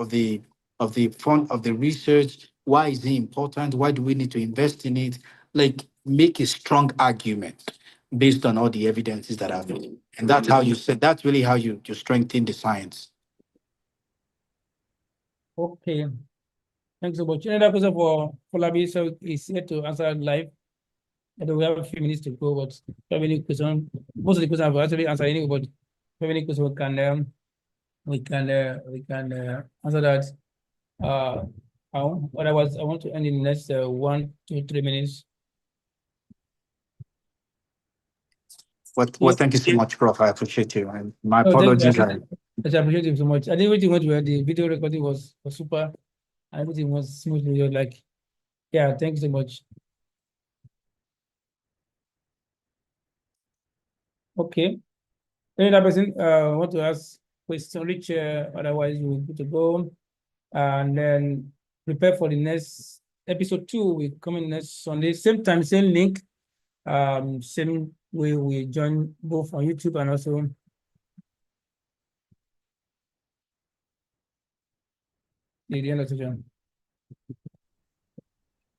fund of the research? Why is it important? Why do we need to invest in it? Like make a strong argument based on all the evidences that are available. And that's how you said, that's really how you strengthen the science. Okay. Thanks so much. Another question for Labi, so he's here to answer live. And we have a few minutes to go, but if you have any question, most of the questions I've actually answered anyway, but if you have any question, we can answer that. Otherwise, I want to end in the next 1 to 3 minutes. Well, thank you so much, Prof. I appreciate you. And my apologies. apologies. I appreciate you so much. I think everything went well. The video recording was super. Everything was smoothly. You're like, yeah, thanks so much. Okay. Any other person want to ask question, Rich? Otherwise, you will good to go. And then prepare for the next episode 2 will come in next Sunday, same time, same link. Same way we join both on YouTube and also the other session.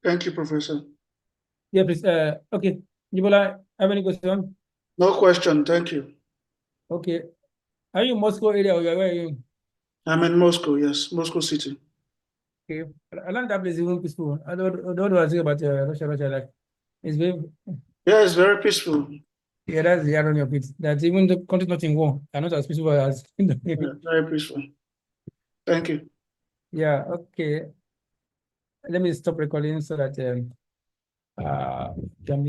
Thank you, Professor. Yeah, please. Okay, Jibola, have any question? No question. Thank you. Okay. Are you in Moscow area or where are you? I'm in Moscow. Yes, Moscow City. Okay. I learned that place is even peaceful. I don't know what I say about Russia, like it's very Yeah, it's very peaceful. yeah, that's the irony of it. That even the country not in war are not as peaceful as Yeah, very peaceful. Thank you. yeah, okay. Let me stop recording so that can